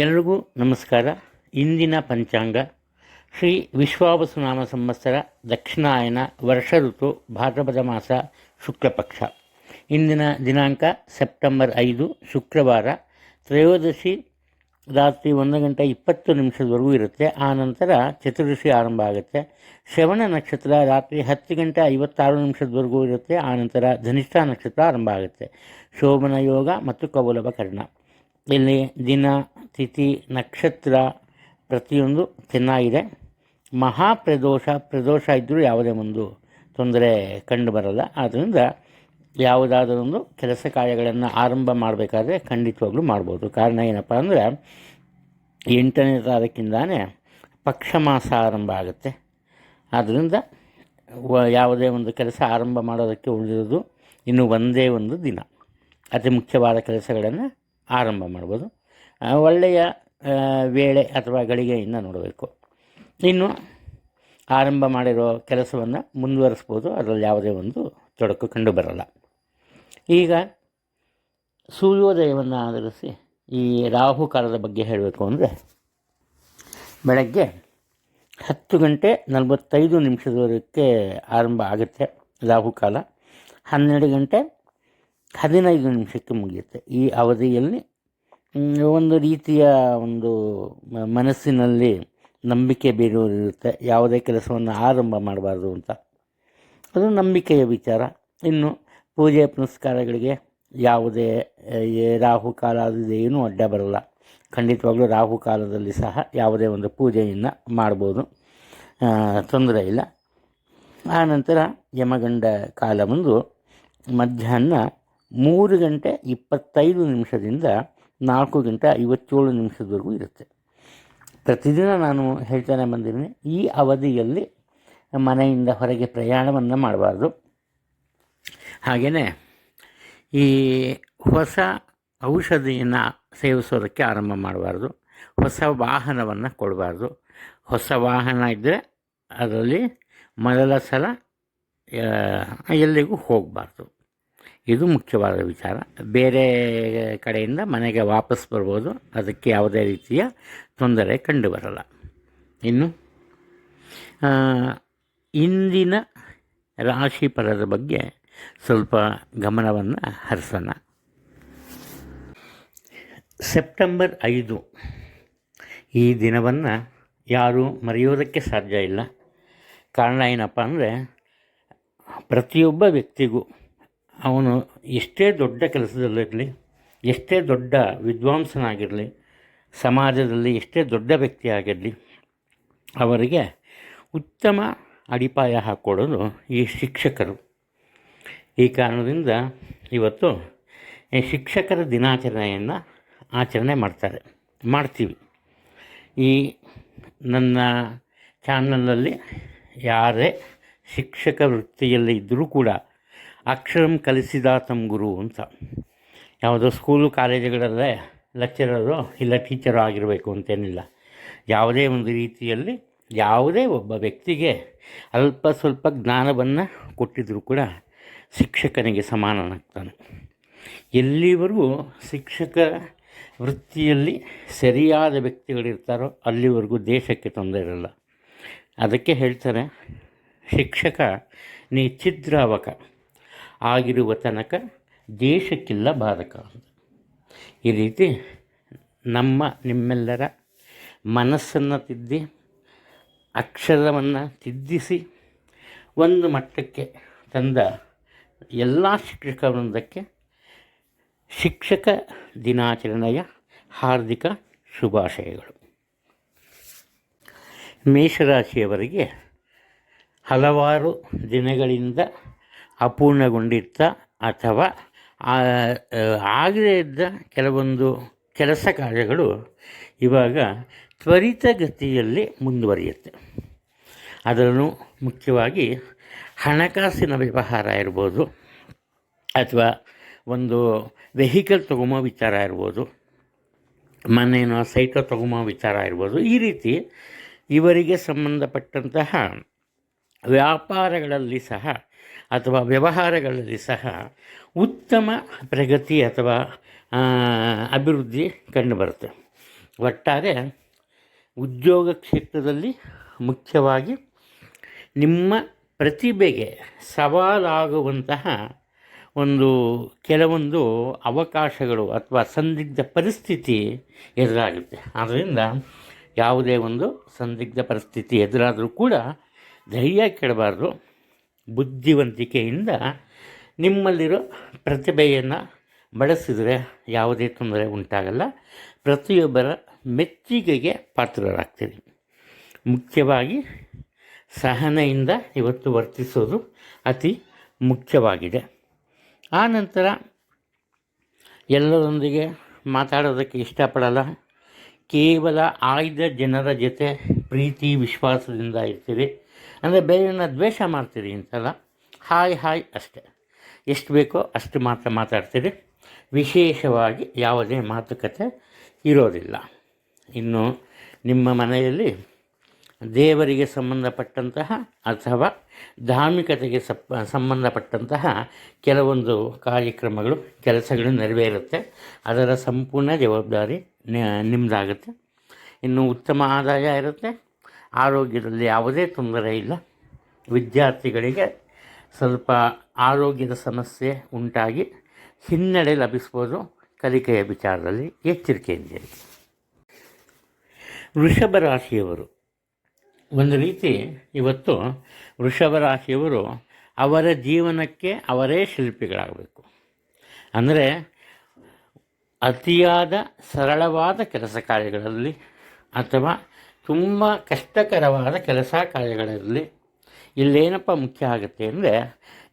ಎಲ್ರಿಗೂ ನಮಸ್ಕಾರ. ಇಂದಿನ ಪಂಚಾಂಗ ಶ್ರೀ ವಿಶ್ವಾವಸುನಾಮ ಸಂವತ್ಸರ ದಕ್ಷಿಣಾಯನ ವರ್ಷ ಋತು ಭಾದ್ರಪದ ಮಾಸ ಶುಕ್ಲಪಕ್ಷ. ಇಂದಿನ ದಿನಾಂಕ ಸೆಪ್ಟೆಂಬರ್ 5 ಶುಕ್ರವಾರ. ತ್ರಯೋದಶಿ ರಾತ್ರಿ 1:20 ಇರುತ್ತೆ. ಆ ನಂತರ ಚತುರ್ದಶಿ ಆರಂಭ ಆಗುತ್ತೆ. ಶ್ರವಣ ನಕ್ಷತ್ರ ರಾತ್ರಿ 10:56 ಇರುತ್ತೆ. ಆ ನಂತರ ಧನಿಷ್ಠ ನಕ್ಷತ್ರ ಆರಂಭ ಆಗುತ್ತೆ. ಶೋಭನ ಯೋಗ ಮತ್ತು ಕೌಲಭ ಕರ್ಣ. ಇಲ್ಲಿ ದಿನ ತಿಥಿ ನಕ್ಷತ್ರ ಪ್ರತಿಯೊಂದು ಚೆನ್ನಾಗಿದೆ. ಪ್ರದೋಷ ಇದ್ದರೂ ಯಾವುದೇ ಒಂದು ತೊಂದರೆ ಕಂಡು ಬರಲ್ಲ. ಆದ್ದರಿಂದ ಯಾವುದಾದರೊಂದು ಕೆಲಸ ಕಾರ್ಯಗಳನ್ನು ಆರಂಭ ಮಾಡಬೇಕಾದ್ರೆ ಖಂಡಿತವಾಗ್ಲೂ ಮಾಡ್ಬೋದು. ಕಾರಣ ಏನಪ್ಪ ಅಂದರೆ 8ನೇ ತಾರೀಕಿಂದಾನೇ ಪಕ್ಷ ಮಾಸ ಆರಂಭ ಆಗುತ್ತೆ. ಆದ್ದರಿಂದ ಯಾವುದೇ ಒಂದು ಕೆಲಸ ಆರಂಭ ಮಾಡೋದಕ್ಕೆ ಉಳಿದಿರೋದು ಇನ್ನು ಒಂದೇ ಒಂದು ದಿನ. ಅತಿ ಮುಖ್ಯವಾದ ಕೆಲಸಗಳನ್ನು ಆರಂಭ ಮಾಡ್ಬೋದು. ಒಳ್ಳೆಯ ವೇಳೆ ಅಥವಾ ಗಳಿಗೆಯಿಂದ ನೋಡಬೇಕು. ಇನ್ನು ಆರಂಭ ಮಾಡಿರೋ ಕೆಲಸವನ್ನು ಮುಂದುವರಿಸ್ಬೋದು. ಅದರಲ್ಲಿ ಯಾವುದೇ ಒಂದು ತೊಡಕು ಕಂಡು ಬರಲ್ಲ. ಈಗ ಸೂರ್ಯೋದಯವನ್ನು ಆಧರಿಸಿ ಈ ರಾಹುಕಾಲದ ಬಗ್ಗೆ ಹೇಳಬೇಕು ಅಂದರೆ, ಬೆಳಗ್ಗೆ 10:45 ಆರಂಭ ಆಗುತ್ತೆ ರಾಹುಕಾಲ. 12:15 ಮುಗಿಯುತ್ತೆ. ಈ ಅವಧಿಯಲ್ಲಿ ಒಂದು ರೀತಿಯ ಒಂದು ಮನಸ್ಸಿನಲ್ಲಿ ನಂಬಿಕೆ ಬೇರೆಯವರಿರುತ್ತೆ. ಯಾವುದೇ ಕೆಲಸವನ್ನು ಆರಂಭ ಮಾಡಬಾರ್ದು ಅಂತ, ಅದು ನಂಬಿಕೆಯ ವಿಚಾರ. ಇನ್ನು ಪೂಜೆ ಪುನಸ್ಕಾರಗಳಿಗೆ ಯಾವುದೇ ರಾಹುಕಾಲ ಏನೂ ಅಡ್ಡ ಬರಲ್ಲ. ಖಂಡಿತವಾಗ್ಲೂ ರಾಹುಕಾಲದಲ್ಲಿ ಸಹ ಯಾವುದೇ ಒಂದು ಪೂಜೆಯನ್ನು ಮಾಡ್ಬೋದು, ತೊಂದರೆ ಇಲ್ಲ. ಆ ನಂತರ ಯಮಗಂಡ ಕಾಲ ಬಂದು ಮಧ್ಯಾಹ್ನ 3:25 4:57 ಇರುತ್ತೆ. ಪ್ರತಿದಿನ ನಾನು ಹೇಳ್ತಾನೆ ಬಂದಿದ್ದೀನಿ, ಈ ಅವಧಿಯಲ್ಲಿ ಮನೆಯಿಂದ ಹೊರಗೆ ಪ್ರಯಾಣವನ್ನು ಮಾಡಬಾರ್ದು. ಹಾಗೆಯೇ ಈ ಹೊಸ ಔಷಧಿಯನ್ನು ಸೇವಿಸೋದಕ್ಕೆ ಆರಂಭ ಮಾಡಬಾರ್ದು. ಹೊಸ ವಾಹನವನ್ನು ಕೊಡಬಾರ್ದು. ಹೊಸ ವಾಹನ ಇದ್ದರೆ ಅದರಲ್ಲಿ ಮೊದಲ ಸಲ ಎಲ್ಲಿಗೂ ಹೋಗಬಾರ್ದು. ಇದು ಮುಖ್ಯವಾದ ವಿಚಾರ. ಬೇರೆ ಕಡೆಯಿಂದ ಮನೆಗೆ ವಾಪಸ್ ಬರ್ಬೋದು, ಅದಕ್ಕೆ ಯಾವುದೇ ರೀತಿಯ ತೊಂದರೆ ಕಂಡು ಬರಲ್ಲ. ಇನ್ನು ಇಂದಿನ ರಾಶಿ ಫಲದ ಬಗ್ಗೆ ಸ್ವಲ್ಪ ಗಮನವನ್ನು ಹರಿಸೋಣ. ಸೆಪ್ಟೆಂಬರ್ 5 ಈ ದಿನವನ್ನು ಯಾರೂ ಮರೆಯೋದಕ್ಕೆ ಸಾಧ್ಯ ಇಲ್ಲ. ಕಾರಣ ಏನಪ್ಪ ಅಂದರೆ, ಪ್ರತಿಯೊಬ್ಬ ವ್ಯಕ್ತಿಗೂ ಅವನು ಎಷ್ಟೇ ದೊಡ್ಡ ಕೆಲಸದಲ್ಲಿರಲಿ, ಎಷ್ಟೇ ದೊಡ್ಡ ವಿದ್ವಾಂಸನಾಗಿರಲಿ, ಸಮಾಜದಲ್ಲಿ ಎಷ್ಟೇ ದೊಡ್ಡ ವ್ಯಕ್ತಿ ಆಗಿರಲಿ, ಅವರಿಗೆ ಉತ್ತಮ ಅಡಿಪಾಯ ಹಾಕ್ಕೊಡೋದು ಈ ಶಿಕ್ಷಕರು. ಈ ಕಾರಣದಿಂದ ಇವತ್ತು ಶಿಕ್ಷಕರ ದಿನಾಚರಣೆಯನ್ನು ಆಚರಣೆ ಮಾಡ್ತೀವಿ. ಈ ನನ್ನ ಚಾನಲಲ್ಲಿ ಯಾರೇ ಶಿಕ್ಷಕ ವೃತ್ತಿಯಲ್ಲಿ ಇದ್ದರೂ ಕೂಡ ಅಕ್ಷರಂ ಕಲಿಸಿದಾತಂ ಗುರು ಅಂತ, ಯಾವುದೋ ಸ್ಕೂಲು ಕಾಲೇಜುಗಳಲ್ಲೇ ಲೆಕ್ಚರರು ಇಲ್ಲ ಟೀಚರು ಆಗಿರಬೇಕು ಅಂತೇನಿಲ್ಲ. ಯಾವುದೇ ಒಂದು ರೀತಿಯಲ್ಲಿ ಯಾವುದೇ ಒಬ್ಬ ವ್ಯಕ್ತಿಗೆ ಅಲ್ಪ ಸ್ವಲ್ಪ ಜ್ಞಾನವನ್ನು ಕೊಟ್ಟಿದ್ದರೂ ಕೂಡ ಶಿಕ್ಷಕನಿಗೆ ಸಮಾನನಾಗ್ತಾನೆ. ಎಲ್ಲಿವರೆಗೂ ಶಿಕ್ಷಕ ವೃತ್ತಿಯಲ್ಲಿ ಸರಿಯಾದ ವ್ಯಕ್ತಿಗಳಿರ್ತಾರೋ ಅಲ್ಲಿವರೆಗೂ ದೇಶಕ್ಕೆ ತೊಂದರೆ ಇರಲ್ಲ. ಅದಕ್ಕೆ ಹೇಳ್ತಾರೆ, ಶಿಕ್ಷಕ ನೀ ಛಿದ್ರಾವಕ ಆಗಿರುವ ತನಕ ದೇಶಕ್ಕಿಲ್ಲ ಬಾಧಕ ಅಂತ. ಈ ರೀತಿ ನಿಮ್ಮೆಲ್ಲರ ಮನಸ್ಸನ್ನು ತಿದ್ದಿ, ಅಕ್ಷರವನ್ನು ತಿದ್ದಿಸಿ ಒಂದು ಮಟ್ಟಕ್ಕೆ ತಂದ ಎಲ್ಲ ಶಿಕ್ಷಕ ವೃಂದಕ್ಕೆ ಶಿಕ್ಷಕ ದಿನಾಚರಣೆಯ ಹಾರ್ದಿಕ ಶುಭಾಶಯಗಳು. ಮೇಷರಾಶಿಯವರಿಗೆ ಹಲವಾರು ದಿನಗಳಿಂದ ಅಪೂರ್ಣಗೊಂಡಿದ್ದ ಅಥವಾ ಆಗದೇ ಇದ್ದ ಕೆಲವೊಂದು ಕೆಲಸ ಕಾರ್ಯಗಳು ಇವಾಗ ತ್ವರಿತಗತಿಯಲ್ಲಿ ಮುಂದುವರಿಯುತ್ತೆ. ಅದರಲ್ಲೂ ಮುಖ್ಯವಾಗಿ ಹಣಕಾಸಿನ ವ್ಯವಹಾರ ಇರ್ಬೋದು, ಅಥವಾ ಒಂದು ವೆಹಿಕಲ್ ತೊಗೊಂಬೋ ವಿಚಾರ ಇರ್ಬೋದು, ಮನೇನೋ ಸೈಟೋ ತೊಗೊಂಬೋ ವಿಚಾರ ಇರ್ಬೋದು. ಈ ರೀತಿ ಇವರಿಗೆ ಸಂಬಂಧಪಟ್ಟಂತಹ ವ್ಯಾಪಾರಗಳಲ್ಲಿ ಸಹ ಅಥವಾ ವ್ಯವಹಾರಗಳಲ್ಲಿ ಸಹ ಉತ್ತಮ ಪ್ರಗತಿ ಅಥವಾ ಅಭಿವೃದ್ಧಿ ಕಂಡುಬರುತ್ತೆ. ಒಟ್ಟಾರೆ ಉದ್ಯೋಗ ಕ್ಷೇತ್ರದಲ್ಲಿ ಮುಖ್ಯವಾಗಿ ನಿಮ್ಮ ಪ್ರತಿಭೆಗೆ ಸವಾಲಾಗುವಂತಹ ಕೆಲವೊಂದು ಅವಕಾಶಗಳು ಅಥವಾ ಸಂದಿಗ್ಧ ಪರಿಸ್ಥಿತಿ ಎದುರಾಗುತ್ತೆ. ಆದ್ದರಿಂದ ಯಾವುದೇ ಒಂದು ಸಂದಿಗ್ಧ ಪರಿಸ್ಥಿತಿ ಎದುರಾದರೂ ಕೂಡ ಧೈರ್ಯ ಕೆಡಬಾರ್ದು. ಬುದ್ಧಿವಂತಿಕೆಯಿಂದ ನಿಮ್ಮಲ್ಲಿರೋ ಪ್ರತಿಭೆಯನ್ನು ಬಳಸಿದರೆ ಯಾವುದೇ ತೊಂದರೆ ಉಂಟಾಗಲ್ಲ. ಪ್ರತಿಯೊಬ್ಬರ ಮೆಚ್ಚುಗೆಗೆ ಪಾತ್ರರಾಗ್ತೀರಿ. ಮುಖ್ಯವಾಗಿ ಸಹನೆಯಿಂದ ಇವತ್ತು ವರ್ತಿಸೋದು ಅತಿ ಮುಖ್ಯವಾಗಿದೆ. ಆನಂತರ ಎಲ್ಲರೊಂದಿಗೆ ಮಾತಾಡೋದಕ್ಕೆ ಇಷ್ಟಪಡಲ್ಲ. ಕೇವಲ ಆಯ್ದ ಜನರ ಜೊತೆ ಪ್ರೀತಿ ವಿಶ್ವಾಸದಿಂದ ಇರ್ತೀರಿ. ಅಂದರೆ ಬೇರೆಯನ್ನ ದ್ವೇಷ ಮಾಡ್ತೀರಿ ಅಂತಲ್ಲ, ಹಾಯ್ ಅಷ್ಟೇ. ಎಷ್ಟು ಬೇಕೋ ಅಷ್ಟು ಮಾತ್ರ ಮಾತಾಡ್ತೀರಿ. ವಿಶೇಷವಾಗಿ ಯಾವುದೇ ಮಾತುಕತೆ ಇರೋದಿಲ್ಲ. ಇನ್ನು ನಿಮ್ಮ ಮನೆಯಲ್ಲಿ ದೇವರಿಗೆ ಸಂಬಂಧಪಟ್ಟಂತಹ ಅಥವಾ ಧಾರ್ಮಿಕತೆಗೆ ಸಂಬಂಧಪಟ್ಟಂತಹ ಕೆಲವೊಂದು ಕಾರ್ಯಕ್ರಮಗಳು, ಕೆಲಸಗಳು ನೆರವೇರುತ್ತೆ. ಅದರ ಸಂಪೂರ್ಣ ಜವಾಬ್ದಾರಿ ನಿಮ್ಮದಾಗುತ್ತೆ. ಇನ್ನು ಉತ್ತಮ ಆದಾಯ ಇರುತ್ತೆ. ಆರೋಗ್ಯದಲ್ಲಿ ಯಾವುದೇ ತೊಂದರೆ ಇಲ್ಲ. ವಿದ್ಯಾರ್ಥಿಗಳಿಗೆ ಸ್ವಲ್ಪ ಆರೋಗ್ಯದ ಸಮಸ್ಯೆ ಉಂಟಾಗಿ ಹಿನ್ನಡೆ ಲಭಿಸ್ಬೋದು. ಕಲಿಕೆಯ ವಿಚಾರದಲ್ಲಿ ಎಚ್ಚರಿಕೆಯಿಂದಿರಿ. ವೃಷಭ ರಾಶಿಯವರು ಒಂದು ರೀತಿ ಇವತ್ತು ವೃಷಭ ರಾಶಿಯವರು ಅವರ ಜೀವನಕ್ಕೆ ಅವರೇ ಶಿಲ್ಪಿಗಳಾಗಬೇಕು. ಅಂದರೆ ಅತಿಯಾದ ಸರಳವಾದ ಕೆಲಸ ಕಾರ್ಯಗಳಲ್ಲಿ ಅಥವಾ ತುಂಬ ಕಷ್ಟಕರವಾದ ಕೆಲಸ ಕಾರ್ಯಗಳಲ್ಲಿ ಇಲ್ಲೇನಪ್ಪ ಮುಖ್ಯ ಆಗುತ್ತೆ ಅಂದರೆ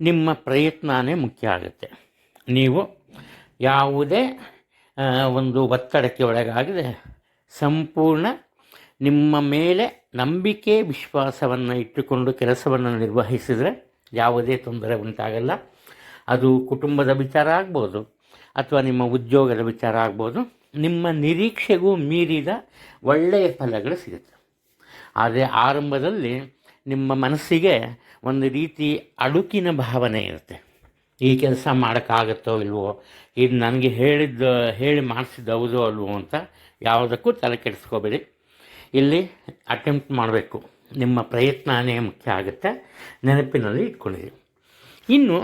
ನಿಮ್ಮ ಪ್ರಯತ್ನವೇ ಮುಖ್ಯ ಆಗುತ್ತೆ. ನೀವು ಯಾವುದೇ ಒಂದು ಒತ್ತಡಕ್ಕೆ ಒಳಗಾಗದೆ ಸಂಪೂರ್ಣ ನಿಮ್ಮ ಮೇಲೆ ನಂಬಿಕೆ ವಿಶ್ವಾಸವನ್ನು ಇಟ್ಟುಕೊಂಡು ಕೆಲಸವನ್ನು ನಿರ್ವಹಿಸಿದರೆ ಯಾವುದೇ ತೊಂದರೆ ಉಂಟಾಗಲ್ಲ. ಅದು ಕುಟುಂಬದ ವಿಚಾರ ಆಗ್ಬೋದು ಅಥವಾ ನಿಮ್ಮ ಉದ್ಯೋಗದ ವಿಚಾರ ಆಗ್ಬೋದು. ನಿಮ್ಮ ನಿರೀಕ್ಷೆಗೂ ಮೀರಿದ ಒಳ್ಳೆಯ ಫಲಗಳು ಸಿಗುತ್ತೆ. ಆದರೆ ಆರಂಭದಲ್ಲಿ ನಿಮ್ಮ ಮನಸ್ಸಿಗೆ ಒಂದು ರೀತಿ ಅಡುಕಿನ ಭಾವನೆ ಇರುತ್ತೆ. ಈ ಕೆಲಸ ಮಾಡೋಕ್ಕಾಗತ್ತೋ ಇಲ್ವೋ, ಇದು ನನಗೆ ಹೇಳಿ ಮಾಡಿಸಿದ್ದು ಹೌದೋ ಅಲ್ವೋ ಅಂತ ಯಾವುದಕ್ಕೂ ತಲೆ ಕೆಡಿಸ್ಕೋಬೇಡಿ. ಇಲ್ಲಿ ಅಟೆಂಪ್ಟ್ ಮಾಡಬೇಕು. ನಿಮ್ಮ ಪ್ರಯತ್ನವೇ ಮುಖ್ಯ ಆಗುತ್ತೆ, ನೆನಪಿನಲ್ಲಿ ಇಟ್ಕೊಂಡಿರಿ. ಇನ್ನು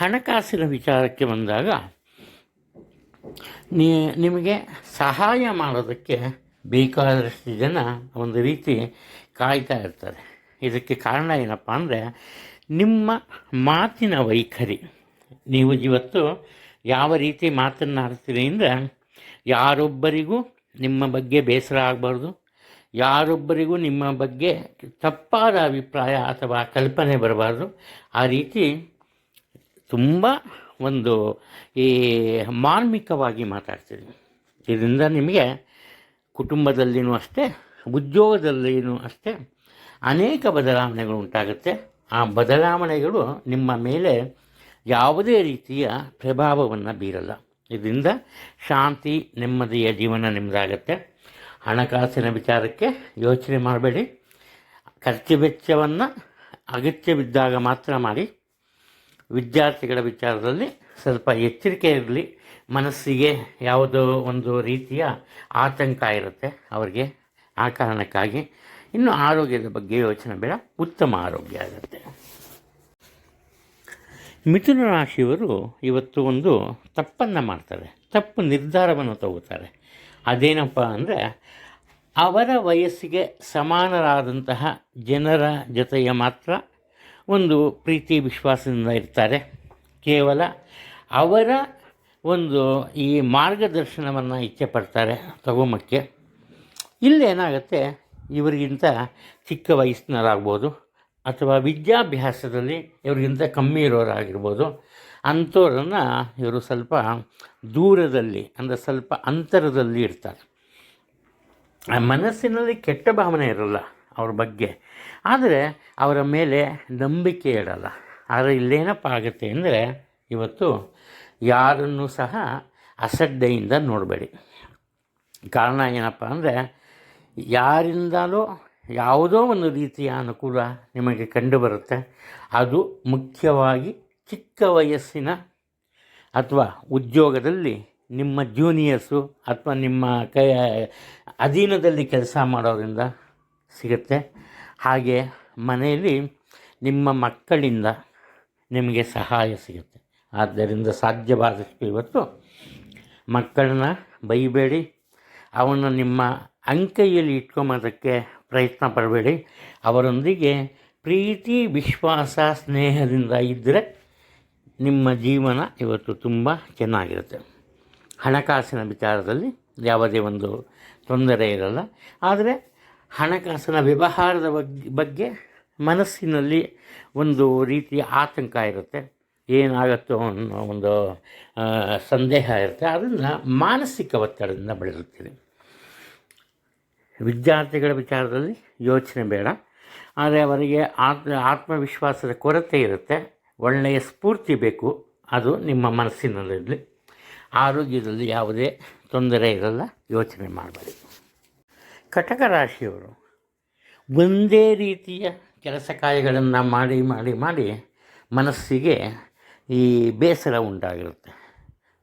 ಹಣಕಾಸಿನ ವಿಚಾರಕ್ಕೆ ಬಂದಾಗ ನಿಮಗೆ ಸಹಾಯ ಮಾಡೋದಕ್ಕೆ ಬೇಕಾದಷ್ಟು ಜನ ಒಂದು ರೀತಿ ಕಾಯ್ತಾ ಇರ್ತಾರೆ. ಇದಕ್ಕೆ ಕಾರಣ ಏನಪ್ಪ ಅಂದರೆ ನಿಮ್ಮ ಮಾತಿನ ವೈಖರಿ. ನೀವು ಇವತ್ತು ಯಾವ ರೀತಿ ಮಾತನ್ನಾಡ್ತೀರಿ ಅಂದರೆ ಯಾರೊಬ್ಬರಿಗೂ ನಿಮ್ಮ ಬಗ್ಗೆ ಬೇಸರ ಆಗಬಾರ್ದು, ಯಾರೊಬ್ಬರಿಗೂ ನಿಮ್ಮ ಬಗ್ಗೆ ತಪ್ಪಾದ ಅಭಿಪ್ರಾಯ ಅಥವಾ ಕಲ್ಪನೆ ಬರಬಾರ್ದು. ಆ ರೀತಿ ತುಂಬ ಈ ಮಾರ್ಮಿಕವಾಗಿ ಮಾತಾಡ್ತೀರಿ. ಇದರಿಂದ ನಿಮಗೆ ಕುಟುಂಬದಲ್ಲಿಯೂ ಅಷ್ಟೇ, ಉದ್ಯೋಗದಲ್ಲಿಯೂ ಅಷ್ಟೇ ಅನೇಕ ಬದಲಾವಣೆಗಳು ಉಂಟಾಗುತ್ತೆ. ಆ ಬದಲಾವಣೆಗಳು ನಿಮ್ಮ ಮೇಲೆ ಯಾವುದೇ ರೀತಿಯ ಪ್ರಭಾವವನ್ನು ಬೀರಲ್ಲ. ಇದರಿಂದ ಶಾಂತಿ ನೆಮ್ಮದಿಯ ಜೀವನ ನಿಮ್ಮದಾಗತ್ತೆ. ಹಣಕಾಸಿನ ವಿಚಾರಕ್ಕೆ ಯೋಚನೆ ಮಾಡಬೇಡಿ. ಖರ್ಚು ವೆಚ್ಚವನ್ನು ಅಗತ್ಯವಿದ್ದಾಗ ಮಾತ್ರ ಮಾಡಿ. ವಿದ್ಯಾರ್ಥಿಗಳ ವಿಚಾರದಲ್ಲಿ ಸ್ವಲ್ಪ ಎಚ್ಚರಿಕೆ ಇರಲಿ. ಮನಸ್ಸಿಗೆ ಯಾವುದೋ ಒಂದು ರೀತಿಯ ಆತಂಕ ಇರುತ್ತೆ ಅವರಿಗೆ. ಆ ಕಾರಣಕ್ಕಾಗಿ ಇನ್ನು ಆರೋಗ್ಯದ ಬಗ್ಗೆ ಯೋಚನೆ ಬೇಡ, ಉತ್ತಮ ಆರೋಗ್ಯ ಆಗುತ್ತೆ. ಮಿಥುನ ರಾಶಿಯವರು ಇವತ್ತು ಒಂದು ತಪ್ಪನ್ನು ಮಾಡ್ತಾರೆ, ತಪ್ಪು ನಿರ್ಧಾರವನ್ನು ತಗೋತಾರೆ. ಅದೇನಪ್ಪ ಅಂದರೆ ಅವರ ವಯಸ್ಸಿಗೆ ಸಮಾನರಾದಂತಹ ಜನರ ಜೊತೆಗೆ ಮಾತ್ರ ಒಂದು ಪ್ರೀತಿ ವಿಶ್ವಾಸದಿಂದ ಇರ್ತಾರೆ. ಕೇವಲ ಅವರ ಈ ಮಾರ್ಗದರ್ಶನವನ್ನು ಇಚ್ಛೆ ಪಡ್ತಾರೆ ತಗೊಂಬಕ್ಕೆ. ಇಲ್ಲೇನಾಗುತ್ತೆ, ಇವರಿಗಿಂತ ಚಿಕ್ಕ ವಯಸ್ಸಿನವರಾಗ್ಬೋದು ಅಥವಾ ವಿದ್ಯಾಭ್ಯಾಸದಲ್ಲಿ ಇವರಿಗಿಂತ ಕಮ್ಮಿ ಇರೋರಾಗಿರ್ಬೋದು. ಅಂಥವ್ರನ್ನು ಇವರು ಸ್ವಲ್ಪ ದೂರದಲ್ಲಿ ಅಂದರೆ ಸ್ವಲ್ಪ ಅಂತರದಲ್ಲಿ ಇರ್ತಾರೆ. ಮನಸ್ಸಿನಲ್ಲಿ ಕೆಟ್ಟ ಭಾವನೆ ಇರೋಲ್ಲ ಅವ್ರ ಬಗ್ಗೆ, ಆದರೆ ಅವರ ಮೇಲೆ ನಂಬಿಕೆ ಇಡಲ್ಲ. ಆದರೆ ಇಲ್ಲೇನಪ್ಪ ಆಗುತ್ತೆ ಅಂದರೆ ಇವತ್ತು ಯಾರನ್ನೂ ಸಹ ಅಸಡ್ಡೆಯಿಂದ ನೋಡಬೇಡಿ. ಕಾರಣ ಏನಪ್ಪ ಅಂದರೆ ಯಾರಿಂದಲೂ ಯಾವುದೋ ಒಂದು ರೀತಿಯ ಅನುಕೂಲ ನಿಮಗೆ ಕಂಡುಬರುತ್ತೆ. ಅದು ಮುಖ್ಯವಾಗಿ ಚಿಕ್ಕ ವಯಸ್ಸಿನ ಅಥವಾ ಉದ್ಯೋಗದಲ್ಲಿ ನಿಮ್ಮ ಜೂನಿಯರ್ಸು ಅಥವಾ ನಿಮ್ಮ ಕೈ ಅಧೀನದಲ್ಲಿ ಕೆಲಸ ಮಾಡೋರಿಂದ ಸಿಗುತ್ತೆ. ಹಾಗೆ ಮನೆಯಲ್ಲಿ ನಿಮ್ಮ ಮಕ್ಕಳಿಂದ ನಿಮಗೆ ಸಹಾಯ ಸಿಗುತ್ತೆ. ಆದ್ದರಿಂದ ಸಾಧ್ಯವಾದಷ್ಟು ಇವತ್ತು ಮಕ್ಕಳನ್ನ ಬೈಬೇಡಿ, ಅವನ್ನ ನಿಮ್ಮ ಅಂಕೈಯಲ್ಲಿ ಇಟ್ಕೊಂಬೋದಕ್ಕೆ ಪ್ರಯತ್ನ ಪಡಬೇಡಿ. ಅವರೊಂದಿಗೆ ಪ್ರೀತಿ, ವಿಶ್ವಾಸ, ಸ್ನೇಹದಿಂದ ಇದ್ದರೆ ನಿಮ್ಮ ಜೀವನ ಇವತ್ತು ತುಂಬ ಚೆನ್ನಾಗಿರುತ್ತೆ. ಹಣಕಾಸಿನ ವಿಚಾರದಲ್ಲಿ ಯಾವುದೇ ಒಂದು ತೊಂದರೆ ಇರಲ್ಲ. ಆದರೆ ಹಣಕಾಸಿನ ವ್ಯವಹಾರದ ಬಗ್ಗೆ ಮನಸ್ಸಿನಲ್ಲಿ ಒಂದು ರೀತಿಯ ಆತಂಕ ಇರುತ್ತೆ. ಏನಾಗುತ್ತೋ ಅನ್ನೋ ಒಂದು ಸಂದೇಹ ಇರುತ್ತೆ. ಅದರಿಂದ ಮಾನಸಿಕ ಒತ್ತಡದಿಂದ ಬೆಳೆಯುತ್ತೀರಿ. ವಿದ್ಯಾರ್ಥಿಗಳ ವಿಚಾರದಲ್ಲಿ ಯೋಚನೆ ಬೇಡ. ಆದರೆ ಅವರಿಗೆ ಆತ್ಮವಿಶ್ವಾಸದ ಕೊರತೆ ಇರುತ್ತೆ. ಒಳ್ಳೆಯ ಸ್ಫೂರ್ತಿ ಬೇಕು, ಅದು ನಿಮ್ಮ ಮನಸ್ಸಿನಲ್ಲಿರಲಿ. ಆರೋಗ್ಯದಲ್ಲಿ ಯಾವುದೇ ತೊಂದರೆ ಇರಲ್ಲ, ಯೋಚನೆ ಮಾಡಬೇಡಿ. ಕಟಕ ರಾಶಿಯವರು ಒಂದೇ ರೀತಿಯ ಕೆಲಸ ಕಾರ್ಯಗಳನ್ನು ಮಾಡಿ ಮಾಡಿ ಮಾಡಿ ಮನಸ್ಸಿಗೆ ಈ ಬೇಸರ ಉಂಟಾಗಿರುತ್ತೆ.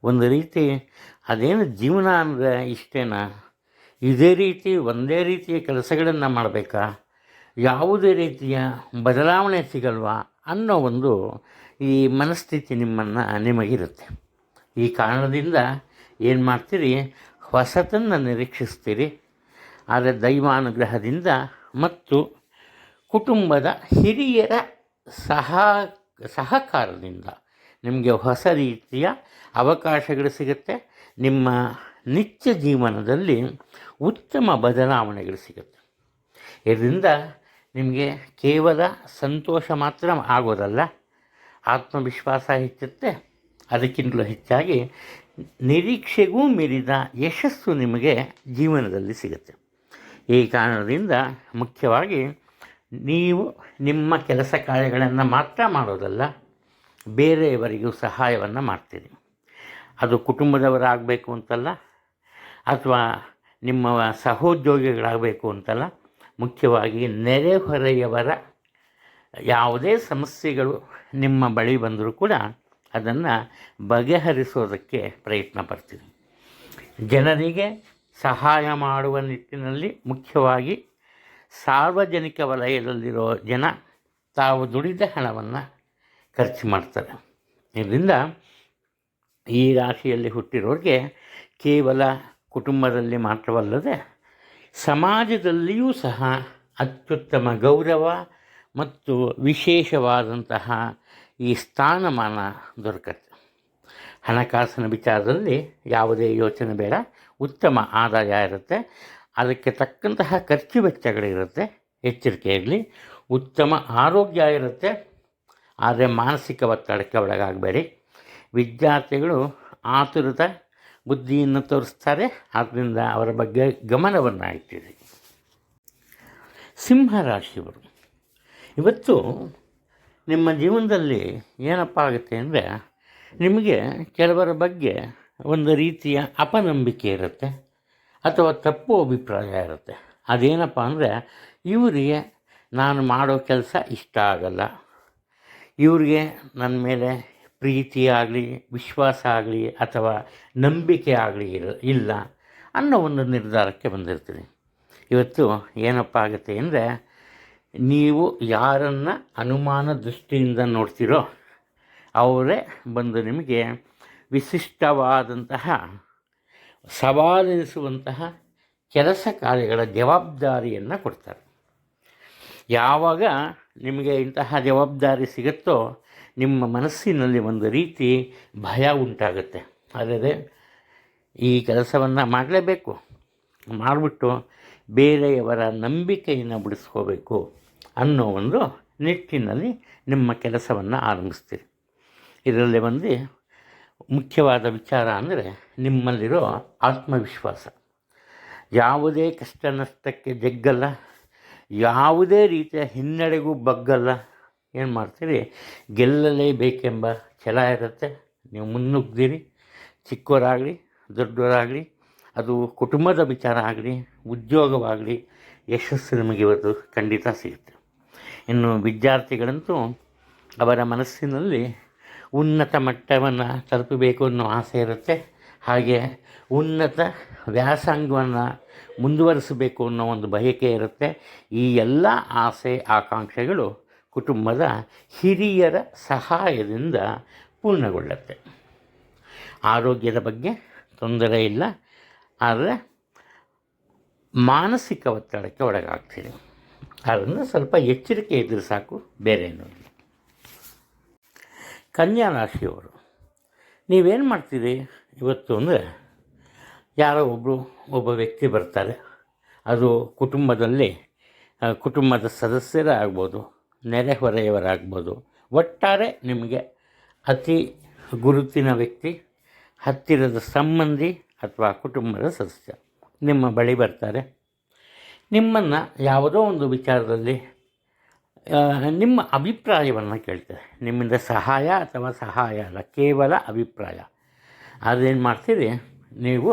ಒಂದು ರೀತಿ ಅದೇನು ಜೀವನ ಅಂದರೆ ಇಷ್ಟೇನಾ, ಇದೇ ರೀತಿ ಒಂದೇ ರೀತಿಯ ಕೆಲಸಗಳನ್ನು ಮಾಡಬೇಕಾ, ಯಾವುದೇ ರೀತಿಯ ಬದಲಾವಣೆ ಸಿಗಲ್ವಾ ಅನ್ನೋ ಒಂದು ಈ ಮನಸ್ಥಿತಿ ನಿಮಗಿರುತ್ತೆ. ಈ ಕಾರಣದಿಂದ ಏನು ಮಾಡ್ತೀರಿ, ಹೊಸತನ್ನು ನಿರೀಕ್ಷಿಸ್ತೀರಿ. ಆದರೆ ದೈವಾನುಗ್ರಹದಿಂದ ಮತ್ತು ಕುಟುಂಬದ ಹಿರಿಯರ ಸಹಕಾರದಿಂದ ನಿಮಗೆ ಹೊಸ ರೀತಿಯ ಅವಕಾಶಗಳು ಸಿಗುತ್ತೆ. ನಿಮ್ಮ ನಿತ್ಯ ಜೀವನದಲ್ಲಿ ಉತ್ತಮ ಬದಲಾವಣೆಗಳು ಸಿಗುತ್ತೆ. ಇದರಿಂದ ನಿಮಗೆ ಕೇವಲ ಸಂತೋಷ ಮಾತ್ರ ಆಗೋದಲ್ಲ, ಆತ್ಮವಿಶ್ವಾಸ ಹೆಚ್ಚುತ್ತೆ. ಅದಕ್ಕಿಂತಲೂ ಹೆಚ್ಚಾಗಿ ನಿರೀಕ್ಷೆಗೂ ಮೀರಿದ ಯಶಸ್ಸು ನಿಮಗೆ ಜೀವನದಲ್ಲಿ ಸಿಗುತ್ತೆ. ಈ ಕಾರಣದಿಂದ ಮುಖ್ಯವಾಗಿ ನೀವು ನಿಮ್ಮ ಕೆಲಸ ಕಾರ್ಯಗಳನ್ನು ಮಾತ್ರ ಮಾಡೋದಲ್ಲ, ಬೇರೆಯವರಿಗೂ ಸಹಾಯವನ್ನು ಮಾಡ್ತೀರಿ. ಅದು ಕುಟುಂಬದವರಾಗಬೇಕು ಅಂತಲ್ಲ, ಅಥವಾ ನಿಮ್ಮ ಸಹೋದ್ಯೋಗಿಗಳಾಗಬೇಕು ಅಂತಲ್ಲ. ಮುಖ್ಯವಾಗಿ ನೆರೆಹೊರೆಯವರ ಯಾವುದೇ ಸಮಸ್ಯೆಗಳು ನಿಮ್ಮ ಬಳಿ ಬಂದರೂ ಕೂಡ ಅದನ್ನು ಬಗೆಹರಿಸೋದಕ್ಕೆ ಪ್ರಯತ್ನ ಪಡ್ತೀರಿ. ಜನರಿಗೆ ಸಹಾಯ ಮಾಡುವ ನಿಟ್ಟಿನಲ್ಲಿ ಮುಖ್ಯವಾಗಿ ಸಾರ್ವಜನಿಕ ವಲಯದಲ್ಲಿರೋ ಜನ ತಾವು ದುಡಿದ ಹಣವನ್ನು ಖರ್ಚು ಮಾಡ್ತಾರೆ. ಇದರಿಂದ ಈ ರಾಶಿಯಲ್ಲಿ ಹುಟ್ಟಿರೋರಿಗೆ ಕೇವಲ ಕುಟುಂಬದಲ್ಲಿ ಮಾತ್ರವಲ್ಲದೆ ಸಮಾಜದಲ್ಲಿಯೂ ಸಹ ಅತ್ಯುತ್ತಮ ಗೌರವ ಮತ್ತು ವಿಶೇಷವಾದಂತಹ ಈ ಸ್ಥಾನಮಾನ ದೊರಕತ್ತೆ. ಹಣಕಾಸಿನ ವಿಚಾರದಲ್ಲಿ ಯಾವುದೇ ಯೋಚನೆ ಬೇಡ. ಉತ್ತಮ ಆದಾಯ ಇರುತ್ತೆ. ಅದಕ್ಕೆ ತಕ್ಕಂತಹ ಖರ್ಚು ವೆಚ್ಚಗಳಿರುತ್ತೆ. ಎಚ್ಚರಿಕೆ ಇರಲಿ. ಉತ್ತಮ ಆರೋಗ್ಯ ಇರುತ್ತೆ. ಆದರೆ ಮಾನಸಿಕ ಒತ್ತಡಕ್ಕೆ ಒಳಗಾಗಬೇಡಿ. ವಿದ್ಯಾರ್ಥಿಗಳು ಆತುರದ ಬುದ್ಧಿಯನ್ನು ತೋರಿಸ್ತಾರೆ. ಆದ್ದರಿಂದ ಅವರ ಬಗ್ಗೆ ಗಮನವನ್ನು ಇಟ್ಟಿರಿ. ಸಿಂಹರಾಶಿಯವರು ಇವತ್ತು ನಿಮ್ಮ ಜೀವನದಲ್ಲಿ ಏನಪ್ಪ ಆಗುತ್ತೆ ಅಂದರೆ, ನಿಮಗೆ ಕೆಲವರ ಬಗ್ಗೆ ಒಂದು ರೀತಿಯ ಅಪನಂಬಿಕೆ ಇರುತ್ತೆ ಅಥವಾ ತಪ್ಪು ಅಭಿಪ್ರಾಯ ಇರುತ್ತೆ. ಅದೇನಪ್ಪ ಅಂದರೆ, ಇವರಿಗೆ ನಾನು ಮಾಡೋ ಕೆಲಸ ಇಷ್ಟ ಆಗಲ್ಲ, ಇವ್ರಿಗೆ ನನ್ನ ಮೇಲೆ ಪ್ರೀತಿ ಆಗಲಿ, ವಿಶ್ವಾಸ ಆಗಲಿ ಅಥವಾ ನಂಬಿಕೆ ಆಗಲಿ ಇಲ್ಲ ಅನ್ನೋ ಒಂದು ನಿರ್ಧಾರಕ್ಕೆ ಬಂದಿರ್ತೀನಿ. ಇವತ್ತು ಏನಪ್ಪ ಆಗುತ್ತೆ ಅಂದರೆ, ನೀವು ಯಾರನ್ನು ಅನುಮಾನ ದೃಷ್ಟಿಯಿಂದ ನೋಡ್ತೀರೋ ಅವರೇ ಬಂದು ನಿಮಗೆ ವಿಶಿಷ್ಟವಾದಂತಹ ಸವಾಲೆನಿಸುವಂತಹ ಕೆಲಸ ಕಾರ್ಯಗಳ ಜವಾಬ್ದಾರಿಯನ್ನು ಕೊಡ್ತಾರೆ. ಯಾವಾಗ ನಿಮಗೆ ಇಂತಹ ಜವಾಬ್ದಾರಿ ಸಿಗುತ್ತೋ ನಿಮ್ಮ ಮನಸ್ಸಿನಲ್ಲಿ ಒಂದು ರೀತಿ ಭಯ ಉಂಟಾಗುತ್ತೆ. ಅದೇ ಈ ಕೆಲಸವನ್ನು ಮಾಡಲೇಬೇಕು, ಮಾಡಿಬಿಟ್ಟು ಬೇರೆಯವರ ನಂಬಿಕೆಯನ್ನು ಬಿಡಿಸ್ಕೋಬೇಕು ಅನ್ನೋ ಒಂದು ನಿಟ್ಟಿನಲ್ಲಿ ನಿಮ್ಮ ಕೆಲಸವನ್ನು ಆರಂಭಿಸ್ತೀರಿ. ಇದರಲ್ಲಿ ಒಂದು ಮುಖ್ಯವಾದ ವಿಚಾರ ಅಂದರೆ ನಿಮ್ಮಲ್ಲಿರೋ ಆತ್ಮವಿಶ್ವಾಸ. ಯಾವುದೇ ಕಷ್ಟ ನಷ್ಟಕ್ಕೆ ಜಗ್ಗಲ್ಲ, ಯಾವುದೇ ರೀತಿಯ ಹಿನ್ನಡೆಗೂ ಬಗ್ಗಲ್ಲ. ಏನು ಮಾಡ್ತೀರಿ, ಗೆಲ್ಲಲೇಬೇಕೆಂಬ ಛಲ ಇರುತ್ತೆ. ನೀವು ಮುನ್ನುಗ್ಗಿರಿ. ಚಿಕ್ಕವರಾಗಲಿ ದೊಡ್ಡವರಾಗಲಿ, ಅದು ಕುಟುಂಬದ ವಿಚಾರ ಆಗಲಿ, ಉದ್ಯೋಗವಾಗಲಿ, ಯಶಸ್ಸು ನಿಮಗೆ ಇವತ್ತು ಖಂಡಿತ ಸಿಗುತ್ತೆ. ಇನ್ನು ವಿದ್ಯಾರ್ಥಿಗಳಂತೂ ಅವರ ಮನಸ್ಸಿನಲ್ಲಿ ಉನ್ನತ ಮಟ್ಟವನ್ನು ತಲುಪಬೇಕು ಅನ್ನೋ ಆಸೆ ಇರುತ್ತೆ. ಹಾಗೆ ಉನ್ನತ ವ್ಯಾಸಂಗವನ್ನು ಮುಂದುವರಿಸಬೇಕು ಅನ್ನೋ ಒಂದು ಬಯಕೆ ಇರುತ್ತೆ. ಈ ಎಲ್ಲ ಆಸೆ ಆಕಾಂಕ್ಷೆಗಳು ಕುಟುಂಬದ ಹಿರಿಯರ ಸಹಾಯದಿಂದ ಪೂರ್ಣಗೊಳ್ಳುತ್ತೆ. ಆರೋಗ್ಯದ ಬಗ್ಗೆ ತೊಂದರೆ ಇಲ್ಲ, ಆದರೆ ಮಾನಸಿಕ ಒತ್ತಡಕ್ಕೆ ಒಳಗಾಗ್ತೀರಿ. ಅದನ್ನು ಸ್ವಲ್ಪ ಎಚ್ಚರಿಕೆ ಇದ್ದರೆ ಸಾಕು, ಬೇರೆ ಏನೂ ಇಲ್ಲ. ಕನ್ಯಾ ರಾಶಿಯವರು ನೀವೇನು ಮಾಡ್ತೀರಿ ಇವತ್ತು ಅಂದರೆ, ಯಾರೋ ಒಬ್ಬ ವ್ಯಕ್ತಿ ಬರ್ತಾರೆ. ಅದು ಕುಟುಂಬದ ಸದಸ್ಯರಾಗ್ಬೋದು, ನೆರೆಹೊರೆಯವರಾಗ್ಬೋದು. ಒಟ್ಟಾರೆ ನಿಮಗೆ ಅತಿ ಗುರುತಿನ ವ್ಯಕ್ತಿ, ಹತ್ತಿರದ ಸಂಬಂಧಿ ಅಥವಾ ಕುಟುಂಬದ ಸದಸ್ಯ ನಿಮ್ಮ ಬಳಿ ಬರ್ತಾರೆ. ನಿಮ್ಮನ್ನು ಯಾವುದೋ ಒಂದು ವಿಚಾರದಲ್ಲಿ ನಿಮ್ಮ ಅಭಿಪ್ರಾಯವನ್ನು ಕೇಳ್ತಾರೆ. ನಿಮ್ಮಿಂದ ಸಹಾಯ ಅಥವಾ ಸಹಾಯ ಅಲ್ಲ, ಕೇವಲ ಅಭಿಪ್ರಾಯ. ಅದೇನು ಮಾಡ್ತೀರಿ, ನೀವು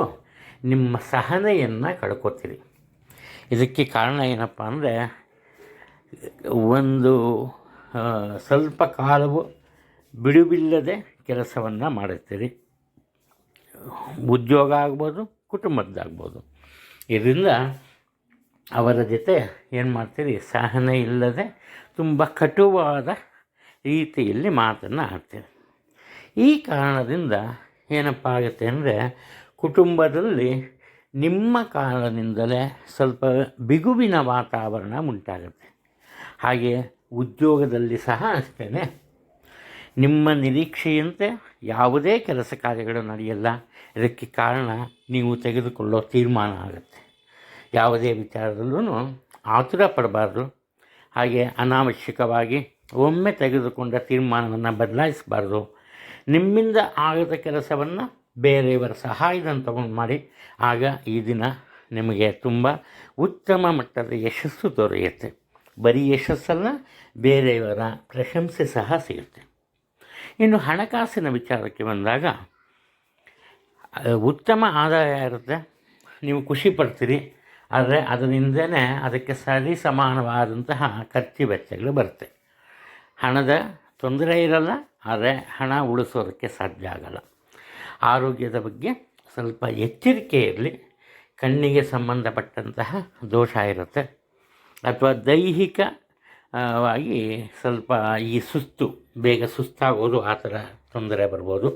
ನಿಮ್ಮ ಸಹನೆಯನ್ನು ಕಳ್ಕೊತೀರಿ. ಇದಕ್ಕೆ ಕಾರಣ ಏನಪ್ಪ ಅಂದರೆ, ಒಂದು ಸ್ವಲ್ಪ ಕಾಲವು ಬಿಡುವಿಲ್ಲದೆ ಕೆಲಸವನ್ನು ಮಾಡುತ್ತೀರಿ. ಉದ್ಯೋಗ ಆಗ್ಬೋದು, ಕುಟುಂಬದ್ದಾಗ್ಬೋದು. ಇದರಿಂದ ಅವರ ಜೊತೆ ಏನು ಮಾಡ್ತೀರಿ, ಸಹನೆ ಇಲ್ಲದೆ ತುಂಬ ಕಟುವಾದ ರೀತಿಯಲ್ಲಿ ಮಾತನ್ನು ಆಡ್ತೀರಿ. ಈ ಕಾರಣದಿಂದ ಏನಪ್ಪ ಆಗುತ್ತೆ ಅಂದರೆ, ಕುಟುಂಬದಲ್ಲಿ ನಿಮ್ಮ ಕಾರಣದಿಂದಲೇ ಸ್ವಲ್ಪ ಬಿಗುವಿನ ವಾತಾವರಣ ಉಂಟಾಗುತ್ತೆ. ಹಾಗೆ ಉದ್ಯೋಗದಲ್ಲಿ ಸಹ ಅಷ್ಟೇ, ನಿಮ್ಮ ನಿರೀಕ್ಷೆಯಂತೆ ಯಾವುದೇ ಕೆಲಸ ಕಾರ್ಯಗಳು ನಡೆಯಲ್ಲ. ಇದಕ್ಕೆ ಕಾರಣ ನೀವು ತೆಗೆದುಕೊಳ್ಳೋ ತೀರ್ಮಾನ ಆಗುತ್ತೆ. ಯಾವುದೇ ವಿಚಾರದಲ್ಲೂ ಆತುರ ಪಡಬಾರ್ದು. ಹಾಗೆ ಅನಾವಶ್ಯಕವಾಗಿ ಒಮ್ಮೆ ತೆಗೆದುಕೊಂಡ ತೀರ್ಮಾನವನ್ನು ಬದಲಾಯಿಸಬಾರ್ದು. ನಿಮ್ಮಿಂದ ಆಗದ ಕೆಲಸವನ್ನು ಬೇರೆಯವರ ಸಹಾಯದಿಂದ ತಗೊಂಡು ಮಾಡಿ. ಆಗ ಈ ದಿನ ನಿಮಗೆ ತುಂಬ ಉತ್ತಮ ಮಟ್ಟದ ಯಶಸ್ಸು ದೊರೆಯುತ್ತೆ. ಬರೀ ಯಶಸ್ಸಲ್ಲ, ಬೇರೆಯವರ ಪ್ರಶಂಸೆ ಸಹ ಸಿಗುತ್ತೆ. ಇನ್ನು ಹಣಕಾಸಿನ ವಿಚಾರಕ್ಕೆ ಬಂದಾಗ, ಉತ್ತಮ ಆದಾಯ ಇರುತ್ತೆ, ನೀವು ಖುಷಿ ಪಡ್ತೀರಿ. ಆದರೆ ಅದರಿಂದನೇ ಅದಕ್ಕೆ ಸರಿ ಸಮಾನವಾದಂತಹ ಖರ್ಚು ವೆಚ್ಚಗಳು ಬರುತ್ತೆ. ಹಣದ ತೊಂದರೆ ಇರಲ್ಲ, ಆದರೆ ಹಣ ಉಳಿಸೋದಕ್ಕೆ ಸಾಧ್ಯ ಆಗಲ್ಲ. ಆರೋಗ್ಯದ ಬಗ್ಗೆ ಸ್ವಲ್ಪ ಎಚ್ಚರಿಕೆ ಇರಲಿ. ಕಣ್ಣಿಗೆ ಸಂಬಂಧಪಟ್ಟಂತಹ ದೋಷ ಇರುತ್ತೆ, ಅಥವಾ ದೈಹಿಕವಾಗಿ ಸ್ವಲ್ಪ ಈ ಬೇಗ ಸುಸ್ತಾಗೋದು, ಆ ಥರ ತೊಂದರೆ ಬರ್ಬೋದು.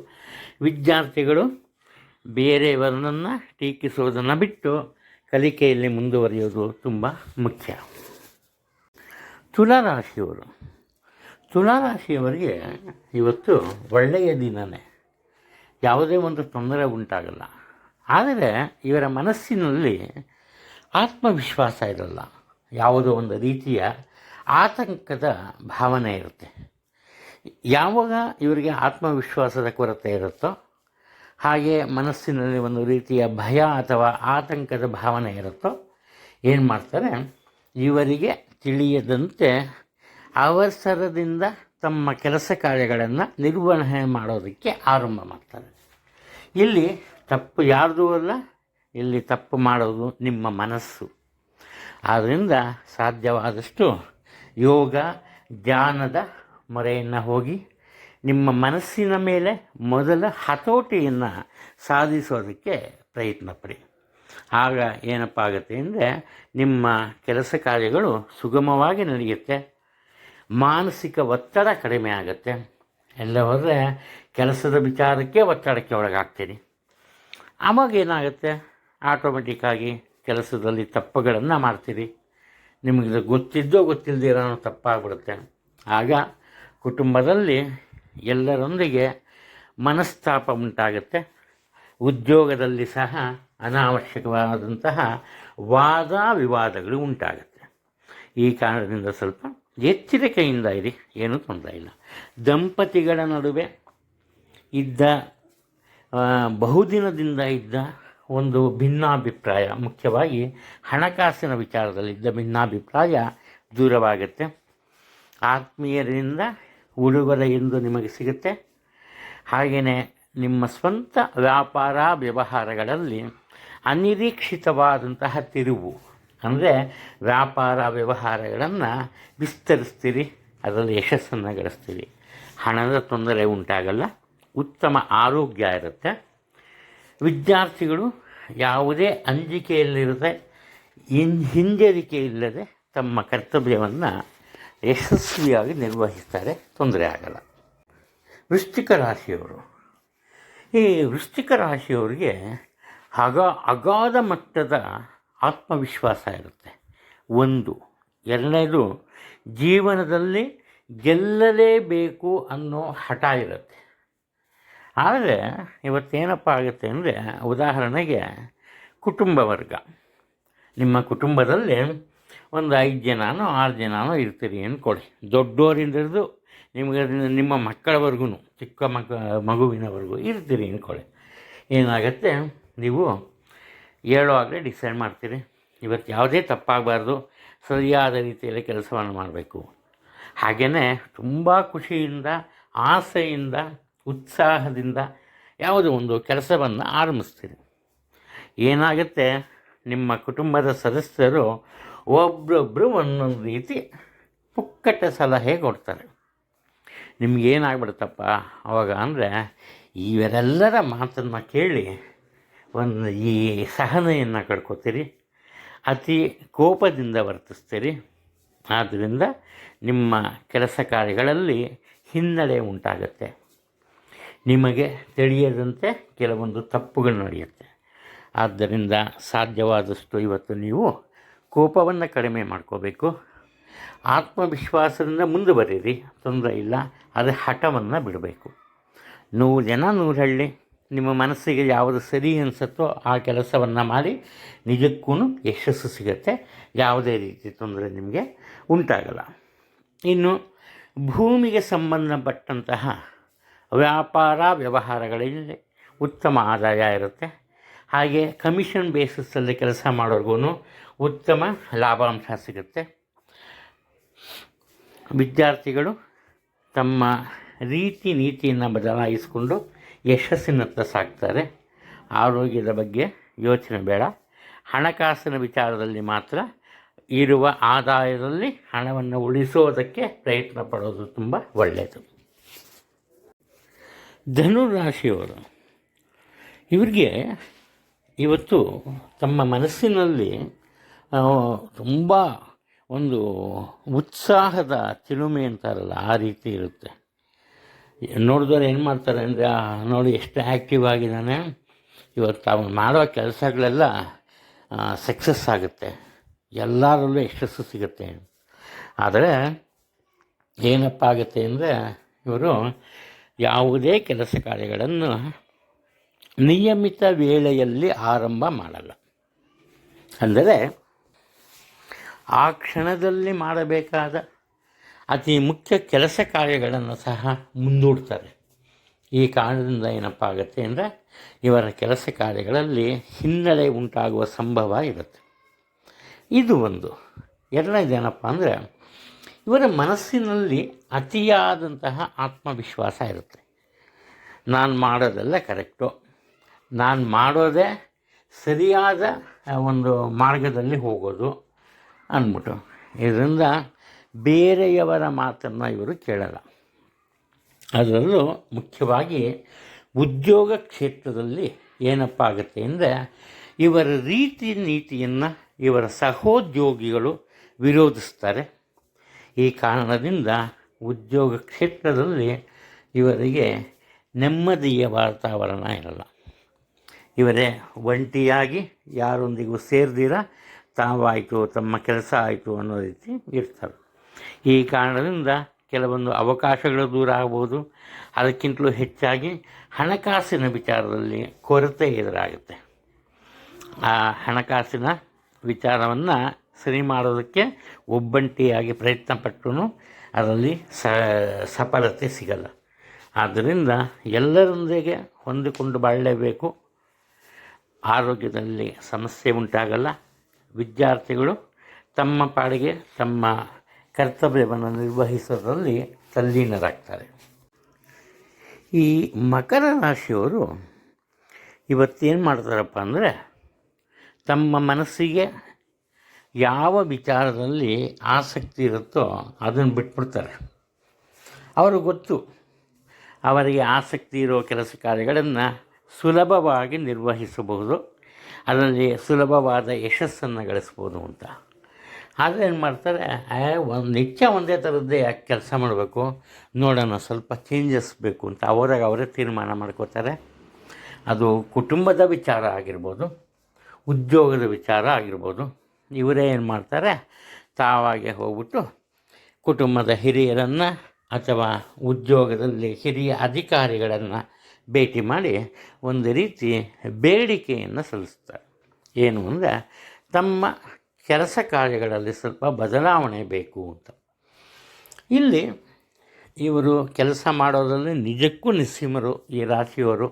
ವಿದ್ಯಾರ್ಥಿಗಳು ಬೇರೆಯವರನ್ನು ಟೀಕಿಸೋದನ್ನು ಬಿಟ್ಟು ಕಲಿಕೆಯಲ್ಲಿ ಮುಂದುವರಿಯೋದು ತುಂಬ ಮುಖ್ಯ. ತುಲಾರಾಶಿಯವರಿಗೆ ಇವತ್ತು ಒಳ್ಳೆಯ ದಿನವೇ, ಯಾವುದೇ ಒಂದು ತೊಂದರೆ ಉಂಟಾಗಲ್ಲ. ಆದರೆ ಇವರ ಮನಸ್ಸಿನಲ್ಲಿ ಆತ್ಮವಿಶ್ವಾಸ ಇರಲ್ಲ. ಯಾವುದೋ ಒಂದು ರೀತಿಯ ಆತಂಕದ ಭಾವನೆ ಇರುತ್ತೆ. ಯಾವಾಗ ಇವರಿಗೆ ಆತ್ಮವಿಶ್ವಾಸದ ಕೊರತೆ ಇರುತ್ತೋ, ಹಾಗೆ ಮನಸ್ಸಿನಲ್ಲಿ ಒಂದು ರೀತಿಯ ಭಯ ಅಥವಾ ಆತಂಕದ ಭಾವನೆ ಇರುತ್ತೋ, ಏನು ಮಾಡ್ತಾರೆ, ಇವರಿಗೆ ತಿಳಿಯದಂತೆ ಅವಸರದಿಂದ ತಮ್ಮ ಕೆಲಸ ಕಾರ್ಯಗಳನ್ನು ನಿರ್ವಹಣೆ ಮಾಡೋದಕ್ಕೆ ಆರಂಭ ಮಾಡ್ತಾರೆ. ಇಲ್ಲಿ ತಪ್ಪು ಯಾರ್ದೂ ಅಲ್ಲ, ಇಲ್ಲಿ ತಪ್ಪು ಮಾಡೋದು ನಿಮ್ಮ ಮನಸ್ಸು. ಆದ್ದರಿಂದ ಸಾಧ್ಯವಾದಷ್ಟು ಯೋಗ ಧ್ಯಾನದ ಮೊರೆಯನ್ನು ಹೋಗಿ ನಿಮ್ಮ ಮನಸ್ಸಿನ ಮೇಲೆ ಮೊದಲ ಹತೋಟಿಯನ್ನು ಸಾಧಿಸೋದಕ್ಕೆ ಪ್ರಯತ್ನ ಪಡಿ. ಆಗ ಏನಪ್ಪ ಆಗುತ್ತೆ ಅಂದರೆ, ನಿಮ್ಮ ಕೆಲಸ ಕಾರ್ಯಗಳು ಸುಗಮವಾಗಿ ನಡೆಯುತ್ತೆ, ಮಾನಸಿಕ ಒತ್ತಡ ಕಡಿಮೆ ಆಗುತ್ತೆ. ಎಲ್ಲ ಹೋದರೆ ಕೆಲಸದ ವಿಚಾರಕ್ಕೆ ಒತ್ತಡಕ್ಕೆ ಒಳಗಾಗ್ತೀರಿ. ಆವಾಗ ಏನಾಗುತ್ತೆ, ಆಟೋಮೆಟಿಕ್ಕಾಗಿ ಕೆಲಸದಲ್ಲಿ ತಪ್ಪುಗಳನ್ನು ಮಾಡ್ತೀರಿ. ನಿಮಗೆ ಗೊತ್ತಿದ್ದೋ ಗೊತ್ತಿಲ್ಲದಿರೋ ತಪ್ಪಾಗ್ಬಿಡುತ್ತೆ. ಆಗ ಕುಟುಂಬದಲ್ಲಿ ಎಲ್ಲರೊಂದಿಗೆ ಮನಸ್ತಾಪ ಉಂಟಾಗುತ್ತೆ. ಉದ್ಯೋಗದಲ್ಲಿ ಸಹ ಅನಾವಶ್ಯಕವಾದಂತಹ ವಾದ ವಿವಾದಗಳು ಉಂಟಾಗುತ್ತೆ. ಈ ಕಾರಣದಿಂದ ಸ್ವಲ್ಪ ಎಚ್ಚರಿಕೆಯಿಂದ ಇರಿ, ಏನೂ ತೊಂದರೆ ಇಲ್ಲ. ದಂಪತಿಗಳ ನಡುವೆ ಬಹುದಿನದಿಂದ ಇದ್ದ ಒಂದು ಭಿನ್ನಾಭಿಪ್ರಾಯ, ಮುಖ್ಯವಾಗಿ ಹಣಕಾಸಿನ ವಿಚಾರದಲ್ಲಿದ್ದ ಭಿನ್ನಾಭಿಪ್ರಾಯ ದೂರವಾಗುತ್ತೆ. ಆತ್ಮೀಯರಿಂದ ಉಡುಗೊರೆ ಎಂದು ನಿಮಗೆ ಸಿಗುತ್ತೆ. ಹಾಗೆಯೇ ನಿಮ್ಮ ಸ್ವಂತ ವ್ಯಾಪಾರ ವ್ಯವಹಾರಗಳಲ್ಲಿ ಅನಿರೀಕ್ಷಿತವಾದಂತಹ ತಿರುವು, ಅಂದರೆ ವ್ಯಾಪಾರ ವ್ಯವಹಾರಗಳನ್ನು ವಿಸ್ತರಿಸ್ತೀರಿ, ಅದರಲ್ಲಿ ಯಶಸ್ಸನ್ನು ಗಳಿಸ್ತೀರಿ. ಹಣದ ತೊಂದರೆ ಉಂಟಾಗಲ್ಲ, ಉತ್ತಮ ಆರೋಗ್ಯ ಇರುತ್ತೆ. ವಿದ್ಯಾರ್ಥಿಗಳು ಯಾವುದೇ ಅಂಜಿಕೆಯಲ್ಲಿರದೆ ಹಿಂಜರಿಕೆ ಇಲ್ಲದೆ ತಮ್ಮ ಕರ್ತವ್ಯವನ್ನು ಯಶಸ್ವಿಯಾಗಿ ನಿರ್ವಹಿಸ್ತಾರೆ, ತೊಂದರೆ ಆಗಲ್ಲ. ವೃಶ್ಚಿಕ ರಾಶಿಯವರು, ಈ ವೃಶ್ಚಿಕ ರಾಶಿಯವರಿಗೆ ಅಗಾಧ ಮಟ್ಟದ ಆತ್ಮವಿಶ್ವಾಸ ಇರುತ್ತೆ. ಒಂದು. ಎರಡನೇದು, ಜೀವನದಲ್ಲಿ ಗೆಲ್ಲಲೇಬೇಕು ಅನ್ನೋ ಹಠ ಇರುತ್ತೆ. ಆದರೆ ಇವತ್ತೇನಪ್ಪ ಆಗುತ್ತೆ ಅಂದರೆ, ಉದಾಹರಣೆಗೆ ಕುಟುಂಬ ವರ್ಗ, ನಿಮ್ಮ ಕುಟುಂಬದಲ್ಲಿ ಒಂದು 5 ಜನನೋ 6 ಜನನೋ ಇರ್ತೀರಿ ಅಂದ್ಕೊಳ್ಳಿ. ದೊಡ್ಡೋರಿಂದ ಹಿಡಿದು ನಿಮಗೆ ನಿಮ್ಮ ಮಕ್ಕಳವರೆಗೂ, ಚಿಕ್ಕ ಮಗುವಿನವರೆಗೂ ಇರ್ತೀರಿ ಅಂದ್ಕೊಳ್ಳಿ. ಏನಾಗುತ್ತೆ, ನೀವು ಹೇಳುವಾಗಲೇ ಡಿಸೈಡ್ ಮಾಡ್ತೀರಿ, ಇವತ್ತು ಯಾವುದೇ ತಪ್ಪಾಗಬಾರ್ದು, ಸರಿಯಾದ ರೀತಿಯಲ್ಲಿ ಕೆಲಸವನ್ನು ಮಾಡಬೇಕು. ಹಾಗೆಯೇ ತುಂಬ ಖುಷಿಯಿಂದ, ಆಸೆಯಿಂದ, ಉತ್ಸಾಹದಿಂದ ಯಾವುದೋ ಒಂದು ಕೆಲಸವನ್ನು ಆರಂಭಿಸ್ತೀರಿ. ಏನಾಗುತ್ತೆ, ನಿಮ್ಮ ಕುಟುಂಬದ ಸದಸ್ಯರು ಒಬ್ಬರೊಬ್ಬರು ಒಂದೊಂದು ರೀತಿ ಪುಕ್ಕಟ ಸಲಹೆ ಕೊಡ್ತಾರೆ. ನಿಮಗೇನಾಗ್ಬಿಡುತ್ತಪ್ಪ ಅವಾಗ ಅಂದರೆ, ಇವರೆಲ್ಲರ ಮಾತನ್ನು ಕೇಳಿ ಈ ಸಹನೆಯನ್ನು ಕಳ್ಕೊತೀರಿ, ಅತಿ ಕೋಪದಿಂದ ವರ್ತಿಸ್ತೀರಿ. ಆದ್ದರಿಂದ ನಿಮ್ಮ ಕೆಲಸ ಕಾರ್ಯಗಳಲ್ಲಿ ಹಿನ್ನಡೆ ಉಂಟಾಗುತ್ತೆ. ನಿಮಗೆ ತಿಳಿಯದಂತೆ ಕೆಲವೊಂದು ತಪ್ಪುಗಳು ನಡೆಯುತ್ತೆ. ಆದ್ದರಿಂದ ಸಾಧ್ಯವಾದಷ್ಟು ಇವತ್ತು ನೀವು ಕೋಪವನ್ನು ಕಡಿಮೆ ಮಾಡ್ಕೋಬೇಕು. ಆತ್ಮವಿಶ್ವಾಸದಿಂದ ಮುಂದುವರಿರಿ, ತೊಂದರೆ ಇಲ್ಲ. ಆದರೆ ಹಠವನ್ನು ಬಿಡಬೇಕು. 100 ಜನ 100 ಹಳ್ಳಿ. ನಿಮ್ಮ ಮನಸ್ಸಿಗೆ ಯಾವುದು ಸರಿ ಅನಿಸುತ್ತೋ ಆ ಕೆಲಸವನ್ನು ಮಾಡಿ ನಿಜಕ್ಕೂ ಯಶಸ್ಸು ಸಿಗುತ್ತೆ. ಯಾವುದೇ ರೀತಿ ತೊಂದರೆ ನಿಮಗೆ ಉಂಟಾಗಲ್ಲ. ಇನ್ನು ಭೂಮಿಗೆ ಸಂಬಂಧಪಟ್ಟಂತಹ ವ್ಯಾಪಾರ ವ್ಯವಹಾರಗಳಲ್ಲಿ ಉತ್ತಮ ಆದಾಯ ಇರುತ್ತೆ. ಹಾಗೆ ಕಮಿಷನ್ ಬೇಸಿಸಲ್ಲಿ ಕೆಲಸ ಮಾಡೋರ್ಗೂ ಉತ್ತಮ ಲಾಭಾಂಶ ಸಿಗುತ್ತೆ. ವಿದ್ಯಾರ್ಥಿಗಳು ತಮ್ಮ ನೀತಿಯನ್ನು ಬದಲಾಯಿಸಿಕೊಂಡು ಯಶಸ್ಸಿನತ್ತ ಸಾಗ್ತಾರೆ. ಆರೋಗ್ಯದ ಬಗ್ಗೆ ಯೋಚನೆ ಬೇಡ. ಹಣಕಾಸಿನ ವಿಚಾರದಲ್ಲಿ ಮಾತ್ರ ಇರುವ ಆದಾಯದಲ್ಲಿ ಹಣವನ್ನು ಉಳಿಸೋದಕ್ಕೆ ಪ್ರಯತ್ನ ಪಡೋದು ತುಂಬ ಒಳ್ಳೆಯದು. ಧನುರಾಶಿಯವರು, ಇವರಿಗೆ ಇವತ್ತು ತಮ್ಮ ಮನಸ್ಸಿನಲ್ಲಿ ತುಂಬ ಒಂದು ಉತ್ಸಾಹದ ಚಿಲುಮೆ ಅಂತಾರಲ್ಲ, ಆ ರೀತಿ ಇರುತ್ತೆ. ನೋಡಿದವ್ರು ಏನು ಮಾಡ್ತಾರೆ ಅಂದರೆ, ನೋಡಿ ಎಷ್ಟು ಆ್ಯಕ್ಟಿವ್ ಆಗಿದ್ದಾನೆ, ಇವತ್ತು ಅವನು ಮಾಡೋ ಕೆಲಸಗಳೆಲ್ಲ ಸಕ್ಸಸ್ ಆಗುತ್ತೆ, ಎಲ್ಲರಲ್ಲೂ ಯಶಸ್ಸು ಸಿಗುತ್ತೆ. ಆದರೆ ಏನಪ್ಪ ಆಗುತ್ತೆ ಅಂದರೆ, ಇವರು ಯಾವುದೇ ಕೆಲಸ ಕಾರ್ಯಗಳನ್ನು ನಿಯಮಿತ ವೇಳೆಯಲ್ಲಿ ಆರಂಭ ಮಾಡಲ್ಲ. ಅಂದರೆ ಆ ಕ್ಷಣದಲ್ಲಿ ಮಾಡಬೇಕಾದ ಅತಿ ಮುಖ್ಯ ಕೆಲಸ ಕಾರ್ಯಗಳನ್ನು ಸಹ ಮುಂದೂಡ್ತಾರೆ. ಈ ಕಾರಣದಿಂದ ಏನಪ್ಪ ಆಗುತ್ತೆ ಅಂದರೆ, ಇವರ ಕೆಲಸ ಕಾರ್ಯಗಳಲ್ಲಿ ಹಿನ್ನಡೆ ಉಂಟಾಗುವ ಸಂಭವ ಇರುತ್ತೆ. ಇದು ಒಂದು. ಎರಡನೇದೇನಪ್ಪ ಅಂದರೆ, ಇವರ ಮನಸ್ಸಿನಲ್ಲಿ ಅತಿಯಾದಂತಹ ಆತ್ಮವಿಶ್ವಾಸ ಇರುತ್ತೆ. ನಾನು ಮಾಡೋದೆಲ್ಲ ಕರೆಕ್ಟು, ನಾನು ಮಾಡೋದೇ ಸರಿಯಾದ ಒಂದು ಮಾರ್ಗದಲ್ಲಿ ಹೋಗೋದು ಅಂದ್ಬಿಟ್ಟು, ಇದರಿಂದ ಬೇರೆಯವರ ಮಾತನ್ನು ಇವರು ಕೇಳಲ್ಲ. ಅದರಲ್ಲೂ ಮುಖ್ಯವಾಗಿ ಉದ್ಯೋಗ ಕ್ಷೇತ್ರದಲ್ಲಿ ಏನಪ್ಪ ಆಗುತ್ತೆ ಅಂದರೆ, ಇವರ ನೀತಿಯನ್ನು ಇವರ ಸಹೋದ್ಯೋಗಿಗಳು ವಿರೋಧಿಸ್ತಾರೆ. ಈ ಕಾರಣದಿಂದ ಉದ್ಯೋಗ ಕ್ಷೇತ್ರದಲ್ಲಿ ಇವರಿಗೆ ನೆಮ್ಮದಿಯ ವಾತಾವರಣ ಇರಲ್ಲ. ಇವರೇ ಒಂಟಿಯಾಗಿ ಯಾರೊಂದಿಗೂ ಸೇರ್ದಿರ ತಾವಾಯಿತು, ತಮ್ಮ ಕೆಲಸ ಆಯಿತು ಅನ್ನೋ ರೀತಿ ಇರ್ತಾರೆ. ಈ ಕಾರಣದಿಂದ ಕೆಲವೊಂದು ಅವಕಾಶಗಳು ದೂರ ಆಗ್ಬೋದು. ಅದಕ್ಕಿಂತಲೂ ಹೆಚ್ಚಾಗಿ ಹಣಕಾಸಿನ ವಿಚಾರದಲ್ಲಿ ಕೊರತೆ ಎದುರಾಗುತ್ತೆ. ಆ ಹಣಕಾಸಿನ ವಿಚಾರವನ್ನು ಸರಿ ಮಾಡೋದಕ್ಕೆ ಒಬ್ಬಂಟಿಯಾಗಿ ಪ್ರಯತ್ನ ಪಟ್ಟರೂ ಅದರಲ್ಲಿ ಸಫಲತೆ ಸಿಗಲ್ಲ. ಆದ್ದರಿಂದ ಎಲ್ಲರೊಂದಿಗೆ ಹೊಂದಿಕೊಂಡು ಬಾಳಲೇಬೇಕು. ಆರೋಗ್ಯದಲ್ಲಿ ಸಮಸ್ಯೆ ಉಂಟಾಗಲ್ಲ. ವಿದ್ಯಾರ್ಥಿಗಳು ತಮ್ಮ ಪಾಡಿಗೆ ತಮ್ಮ ಕರ್ತವ್ಯವನ್ನು ನಿರ್ವಹಿಸೋದ್ರಲ್ಲಿ ತಲ್ಲೀನರಾಗ್ತಾರೆ. ಈ ಮಕರ ರಾಶಿಯವರು ಇವತ್ತೇನು ಮಾಡ್ತಾರಪ್ಪ ಅಂದರೆ, ತಮ್ಮ ಮನಸ್ಸಿಗೆ ಯಾವ ವಿಚಾರದಲ್ಲಿ ಆಸಕ್ತಿ ಇರುತ್ತೋ ಅದನ್ನು ಬಿಟ್ಬಿಡ್ತಾರೆ. ಅವರು ಗೊತ್ತು, ಅವರಿಗೆ ಆಸಕ್ತಿ ಇರೋ ಕೆಲಸ ಕಾರ್ಯಗಳನ್ನು ಸುಲಭವಾಗಿ ನಿರ್ವಹಿಸಬಹುದು, ಅದರಲ್ಲಿ ಸುಲಭವಾದ ಯಶಸ್ಸನ್ನು ಗಳಿಸ್ಬೋದು ಅಂತ. ಆದರೆ ಏನು ಮಾಡ್ತಾರೆ, ಒಂದು ನಿತ್ಯ ಒಂದೇ ಥರದ್ದೇ ಯಾಕೆ ಕೆಲಸ ಮಾಡಬೇಕು, ನೋಡೋಣ ಸ್ವಲ್ಪ ಚೇಂಜಸ್ ಬೇಕು ಅಂತ ಅವರೇ ತೀರ್ಮಾನ ಮಾಡ್ಕೋತಾರೆ. ಅದು ಕುಟುಂಬದ ವಿಚಾರ ಆಗಿರ್ಬೋದು, ಉದ್ಯೋಗದ ವಿಚಾರ ಆಗಿರ್ಬೋದು. ಇವರೇ ಏನು ಮಾಡ್ತಾರೆ, ತಾವಾಗೆ ಹೋಗ್ಬಿಟ್ಟು ಕುಟುಂಬದ ಹಿರಿಯರನ್ನು ಅಥವಾ ಉದ್ಯೋಗದಲ್ಲಿ ಹಿರಿಯ ಅಧಿಕಾರಿಗಳನ್ನು ಭೇಟಿ ಮಾಡಿ ಒಂದು ರೀತಿ ಬೇಡಿಕೆಯನ್ನು ಸಲ್ಲಿಸ್ತಾರೆ. ಏನು ಅಂದರೆ, ತಮ್ಮ ಕೆಲಸ ಕಾರ್ಯಗಳಲ್ಲಿ ಸ್ವಲ್ಪ ಬದಲಾವಣೆ ಬೇಕು ಅಂತ. ಇಲ್ಲಿ ಇವರು ಕೆಲಸ ಮಾಡೋದ್ರಲ್ಲಿ ನಿಜಕ್ಕೂ ನಿಸ್ಸೀಮರು ಈ ರಾಶಿಯವರು.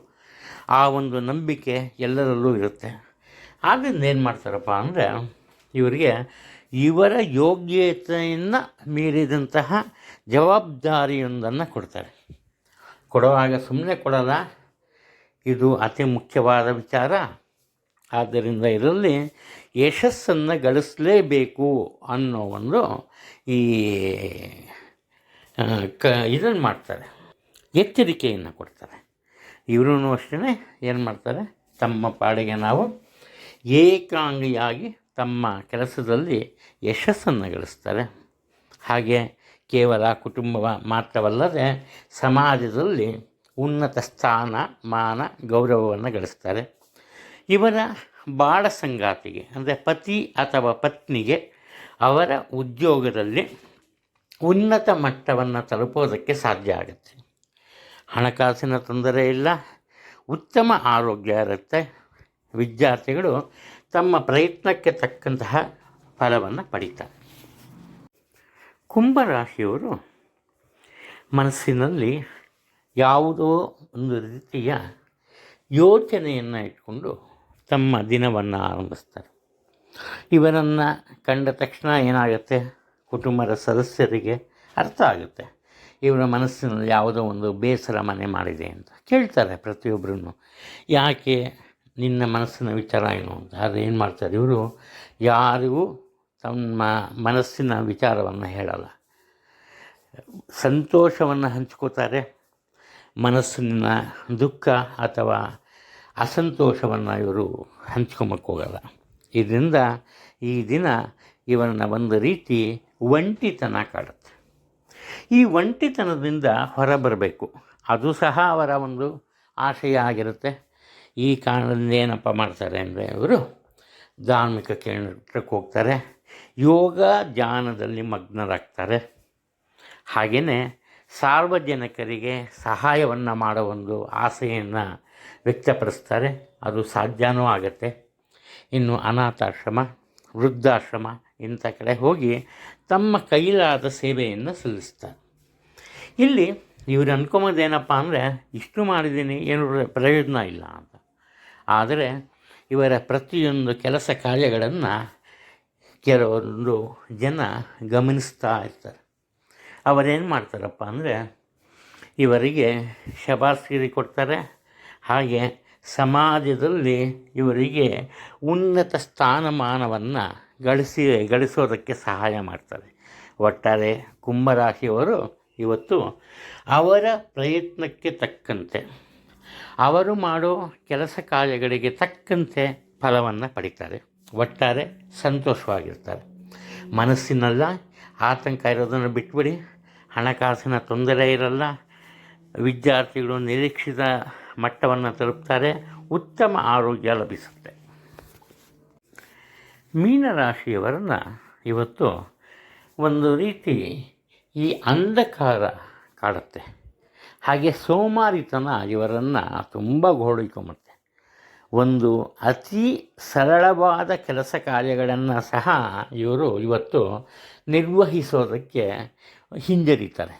ಆ ಒಂದು ನಂಬಿಕೆ ಎಲ್ಲರಲ್ಲೂ ಇರುತ್ತೆ. ಆದ್ದರಿಂದ ಏನು ಮಾಡ್ತಾರಪ್ಪ ಅಂದರೆ, ಇವರಿಗೆ ಇವರ ಯೋಗ್ಯತೆಯನ್ನು ಮೀರಿದಂತಹ ಜವಾಬ್ದಾರಿಯೊಂದನ್ನು ಕೊಡ್ತಾರೆ. ಕೊಡುವಾಗ ಸುಮ್ಮನೆ ಕೊಡಲ್ಲ, ಇದು ಅತಿ ಮುಖ್ಯವಾದ ವಿಚಾರ. ಆದ್ದರಿಂದ ಇದರಲ್ಲಿ ಯಶಸ್ಸನ್ನು ಗಳಿಸಲೇಬೇಕು ಅನ್ನೋ ಒಂದು ಇದನ್ನು ಮಾಡ್ತಾರೆ, ಎಚ್ಚರಿಕೆಯನ್ನು ಕೊಡ್ತಾರೆ. ಇವರು ಅಷ್ಟೇ ಏನು ಮಾಡ್ತಾರೆ, ತಮ್ಮ ಪಾಡಿಗೆ ನಾವು ಏಕಾಂಗಿಯಾಗಿ ತಮ್ಮ ಕೆಲಸದಲ್ಲಿ ಯಶಸ್ಸನ್ನು ಗಳಿಸ್ತಾರೆ. ಹಾಗೆ ಕೇವಲ ಕುಟುಂಬ ಮಾತ್ರವಲ್ಲದೆ ಸಮಾಜದಲ್ಲಿ ಉನ್ನತ ಸ್ಥಾನ, ಮಾನ, ಗೌರವವನ್ನು ಗಳಿಸ್ತಾರೆ. ಇವರ ಬಾಳ ಸಂಗಾತಿಗೆ ಅಂದರೆ ಪತಿ ಅಥವಾ ಪತ್ನಿಗೆ ಅವರ ಉದ್ಯೋಗದಲ್ಲಿ ಉನ್ನತ ಮಟ್ಟವನ್ನು ತಲುಪೋದಕ್ಕೆ ಸಾಧ್ಯ ಆಗುತ್ತೆ. ಹಣಕಾಸಿನ ತೊಂದರೆ ಇಲ್ಲ, ಉತ್ತಮ ಆರೋಗ್ಯ ಇರುತ್ತೆ. ವಿದ್ಯಾರ್ಥಿಗಳು ತಮ್ಮ ಪ್ರಯತ್ನಕ್ಕೆ ತಕ್ಕಂತಹ ಫಲವನ್ನು ಪಡೀತಾರೆ. ಕುಂಭರಾಶಿಯವರು ಮನಸ್ಸಿನಲ್ಲಿ ಯಾವುದೋ ಒಂದು ರೀತಿಯ ಯೋಚನೆಯನ್ನು ಇಟ್ಕೊಂಡು ತಮ್ಮ ದಿನವನ್ನು ಆರಂಭಿಸ್ತಾರೆ. ಇವರನ್ನು ಕಂಡ ತಕ್ಷಣ ಏನಾಗುತ್ತೆ, ಕುಟುಂಬದ ಸದಸ್ಯರಿಗೆ ಅರ್ಥ ಆಗುತ್ತೆ, ಇವರ ಮನಸ್ಸಿನಲ್ಲಿ ಯಾವುದೋ ಒಂದು ಬೇಸರ ಮನೆ ಮಾಡಿದೆ ಅಂತ. ಕೇಳ್ತಾರೆ ಪ್ರತಿಯೊಬ್ಬರನ್ನು, ಯಾಕೆ, ನಿನ್ನ ಮನಸ್ಸಿನ ವಿಚಾರ ಏನು ಅಂತ. ಆದರೆ ಏನು ಮಾಡ್ತಾರೆ, ಇವರು ಯಾರಿಗೂ ತಮ್ಮ ಮನಸ್ಸಿನ ವಿಚಾರವನ್ನು ಹೇಳಲ್ಲ. ಸಂತೋಷವನ್ನು ಹಂಚ್ಕೋತಾರೆ, ಮನಸ್ಸಿನ ದುಃಖ ಅಥವಾ ಅಸಂತೋಷವನ್ನು ಇವರು ಹಂಚ್ಕೊಂಬಕ್ಕೋಗಲ್ಲ. ಇದರಿಂದ ಈ ದಿನ ಇವರನ್ನ ಒಂದು ರೀತಿ ಒಂಟಿತನ ಕಾಡುತ್ತೆ. ಈ ಒಂಟಿತನದಿಂದ ಹೊರಬರಬೇಕು, ಅದು ಸಹ ಅವರ ಒಂದು ಆಶಯ ಆಗಿರುತ್ತೆ. ಈ ಕಾರಣದಿಂದ ಏನಪ್ಪ ಮಾಡ್ತಾರೆ ಅಂದರೆ, ಇವರು ಧಾರ್ಮಿಕ ಕೇಂದ್ರಕ್ಕೆ ಹೋಗ್ತಾರೆ, ಯೋಗ ಧ್ಯಾನದಲ್ಲಿ ಮಗ್ನರಾಗ್ತಾರೆ. ಹಾಗೆಯೇ ಸಾರ್ವಜನಿಕರಿಗೆ ಸಹಾಯವನ್ನು ಮಾಡೋ ಒಂದು ಆಸೆಯನ್ನು ವ್ಯಕ್ತಪಡಿಸ್ತಾರೆ, ಅದು ಸಾಧ್ಯವೂ ಆಗುತ್ತೆ. ಇನ್ನು ಅನಾಥಾಶ್ರಮ, ವೃದ್ಧಾಶ್ರಮ ಇಂಥ ಕಡೆ ಹೋಗಿ ತಮ್ಮ ಕೈಲಾದ ಸೇವೆಯನ್ನು ಸಲ್ಲಿಸ್ತಾರೆ. ಇಲ್ಲಿ ಇವರು ಅನ್ಕೊಂಬೋದೇನಪ್ಪ ಅಂದರೆ, ಇಷ್ಟು ಮಾಡಿದ್ದೀನಿ, ಏನು ಪ್ರಯೋಜನ ಇಲ್ಲ ಅಂತ. ಆದರೆ ಇವರ ಪ್ರತಿಯೊಂದು ಕೆಲಸ ಕಾರ್ಯಗಳನ್ನು ಕೆಲವೊಂದು ಜನ ಗಮನಿಸ್ತಾ ಇರ್ತಾರೆ. ಅವರೇನು ಮಾಡ್ತಾರಪ್ಪ ಅಂದರೆ, ಇವರಿಗೆ ಶಬಾಸ್ಗಿರಿ ಕೊಡ್ತಾರೆ. ಹಾಗೆ ಸಮಾಜದಲ್ಲಿ ಇವರಿಗೆ ಉನ್ನತ ಸ್ಥಾನಮಾನವನ್ನು ಗಳಿಸೋದಕ್ಕೆ ಸಹಾಯ ಮಾಡ್ತಾರೆ. ಒಟ್ಟಾರೆ ಕುಂಭರಾಶಿಯವರು ಇವತ್ತು ಅವರ ಪ್ರಯತ್ನಕ್ಕೆ ತಕ್ಕಂತೆ, ಅವರು ಮಾಡೋ ಕೆಲಸ ಕಾರ್ಯಗಳಿಗೆ ತಕ್ಕಂತೆ ಫಲವನ್ನು ಪಡಿತಾರೆ. ಒಟ್ಟಾರೆ ಸಂತೋಷವಾಗಿರ್ತಾರೆ. ಮನಸ್ಸಿನೆಲ್ಲ ಆತಂಕ ಇರೋದನ್ನು ಬಿಟ್ಬಿಡಿ, ಹಣಕಾಸಿನ ತೊಂದರೆ ಇರಲ್ಲ, ವಿದ್ಯಾರ್ಥಿಗಳು ನಿರೀಕ್ಷಿತ ಮಟ್ಟವನ್ನು ತಲುಪ್ತಾರೆ, ಉತ್ತಮ ಆರೋಗ್ಯ ಲಭಿಸುತ್ತೆ. ಮೀನರಾಶಿಯವರನ್ನು ಇವತ್ತು ಒಂದು ರೀತಿ ಈ ಅಂಧಕಾರ ಕಾಡುತ್ತೆ. ಹಾಗೆ ಸೋಮಾರಿತನ ಇವರನ್ನು ತುಂಬ ಗೋಳಿಕೊಂಬತ್ತೆ. ಒಂದು ಅತಿ ಸರಳವಾದ ಕೆಲಸ ಕಾರ್ಯಗಳನ್ನು ಸಹ ಇವರು ಇವತ್ತು ನಿರ್ವಹಿಸೋದಕ್ಕೆ ಹಿಂಜರಿತಾರೆ.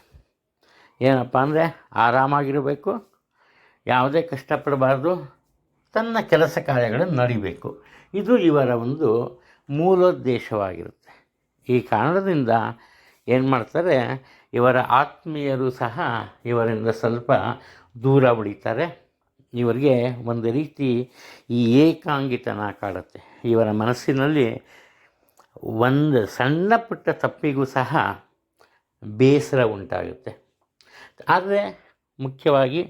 ಏನಪ್ಪ ಅಂದರೆ, ಆರಾಮಾಗಿರಬೇಕು, ಯಾವುದೇ ಕಷ್ಟಪಡಬಾರ್ದು, ತನ್ನ ಕೆಲಸ ಕಾರ್ಯಗಳನ್ನು ನಡಿಬೇಕು. ಇದು ಇವರ ಒಂದು ಮೂಲೋದ್ದೇಶವಾಗಿರುತ್ತೆ. ಈ ಕಾರಣದಿಂದ ಏನು ಮಾಡ್ತಾರೆ, ಇವರ ಆತ್ಮೀಯರು ಸಹ ಇವರಿಂದ ಸ್ವಲ್ಪ ದೂರ ಉಳಿತಾರೆ. ಇವರಿಗೆ ಒಂದು ರೀತಿ ಈ ಏಕಾಂಗಿತನ ಕಾಡುತ್ತೆ. ಇವರ ಮನಸ್ಸಿನಲ್ಲಿ ಒಂದು ಸಣ್ಣ ಪುಟ್ಟ ತಪ್ಪಿಗೂ ಸಹ ಬೇಸರ ಉಂಟಾಗುತ್ತೆ. ಆದರೆ ಮುಖ್ಯವಾಗಿ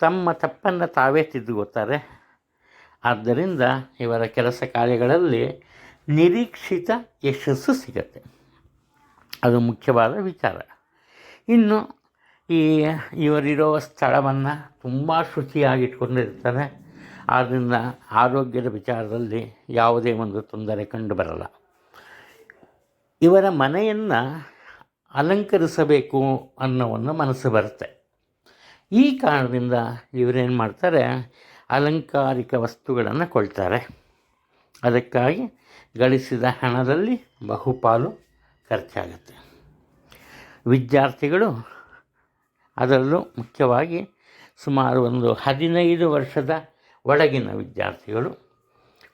ತಮ್ಮ ತಪ್ಪನ್ನು ತಾವೇ ತಿದ್ದುಕೊಳ್ತಾರೆ. ಆದ್ದರಿಂದ ಇವರ ಕೆಲಸ ಕಾರ್ಯಗಳಲ್ಲಿ ನಿರೀಕ್ಷಿತ ಯಶಸ್ಸು ಸಿಗತ್ತೆ. ಅದು ಮುಖ್ಯವಾದ ವಿಚಾರ. ಇನ್ನು ಇವರಿರೋ ಸ್ಥಳವನ್ನು ತುಂಬ ಶುಚಿಯಾಗಿಟ್ಕೊಂಡಿರ್ತಾರೆ. ಆದ್ದರಿಂದ ಆರೋಗ್ಯದ ವಿಚಾರದಲ್ಲಿ ಯಾವುದೇ ಒಂದು ತೊಂದರೆ ಕಂಡುಬರಲ್ಲ. ಇವರ ಮನೆಯನ್ನು ಅಲಂಕರಿಸಬೇಕು ಅನ್ನೋ ಒಂದು ಮನಸ್ಸು ಬರುತ್ತೆ. ಈ ಕಾರಣದಿಂದ ಇವರೇನು ಮಾಡ್ತಾರೆ, ಅಲಂಕಾರಿಕ ವಸ್ತುಗಳನ್ನು ಕೊಳ್ತಾರೆ. ಅದಕ್ಕಾಗಿ ಗಳಿಸಿದ ಹಣದಲ್ಲಿ ಬಹುಪಾಲು ಖರ್ಚಾಗುತ್ತೆ. ವಿದ್ಯಾರ್ಥಿಗಳು, ಅದರಲ್ಲೂ ಮುಖ್ಯವಾಗಿ ಸುಮಾರು ಒಂದು 15 ವರ್ಷದ ಒಳಗಿನ ವಿದ್ಯಾರ್ಥಿಗಳು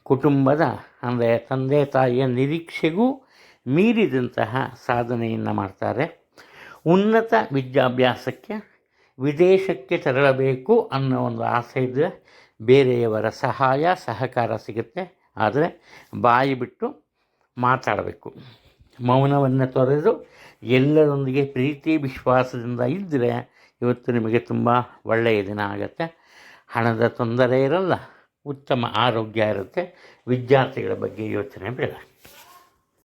ಕುಟುಂಬದ ಅಂದರೆ ತಂದೆ ತಾಯಿಯ ನಿರೀಕ್ಷೆಗೂ ಮೀರಿದಂತಹ ಸಾಧನೆಯನ್ನು ಮಾಡ್ತಾರೆ. ಉನ್ನತ ವಿದ್ಯಾಭ್ಯಾಸಕ್ಕೆ ವಿದೇಶಕ್ಕೆ ತೆರಳಬೇಕು ಅನ್ನೋ ಒಂದು ಆಸೆ ಇದ್ದರೆ ಬೇರೆಯವರ ಸಹಾಯ ಸಹಕಾರ ಸಿಗುತ್ತೆ. ಆದರೆ ಬಾಯಿ ಬಿಟ್ಟು ಮಾತಾಡಬೇಕು. ಮೌನವನ್ನು ತೊರೆದು ಎಲ್ಲರೊಂದಿಗೆ ಪ್ರೀತಿ ವಿಶ್ವಾಸದಿಂದ ಇದ್ದರೆ ಇವತ್ತು ನಿಮಗೆ ತುಂಬ ಒಳ್ಳೆಯ ದಿನ ಆಗುತ್ತೆ. ಹಣದ ತೊಂದರೆ ಇರಲ್ಲ, ಉತ್ತಮ ಆರೋಗ್ಯ ಇರುತ್ತೆ. ವಿದ್ಯಾರ್ಥಿಗಳ ಬಗ್ಗೆ ಯೋಚನೆ ಬೇಡ.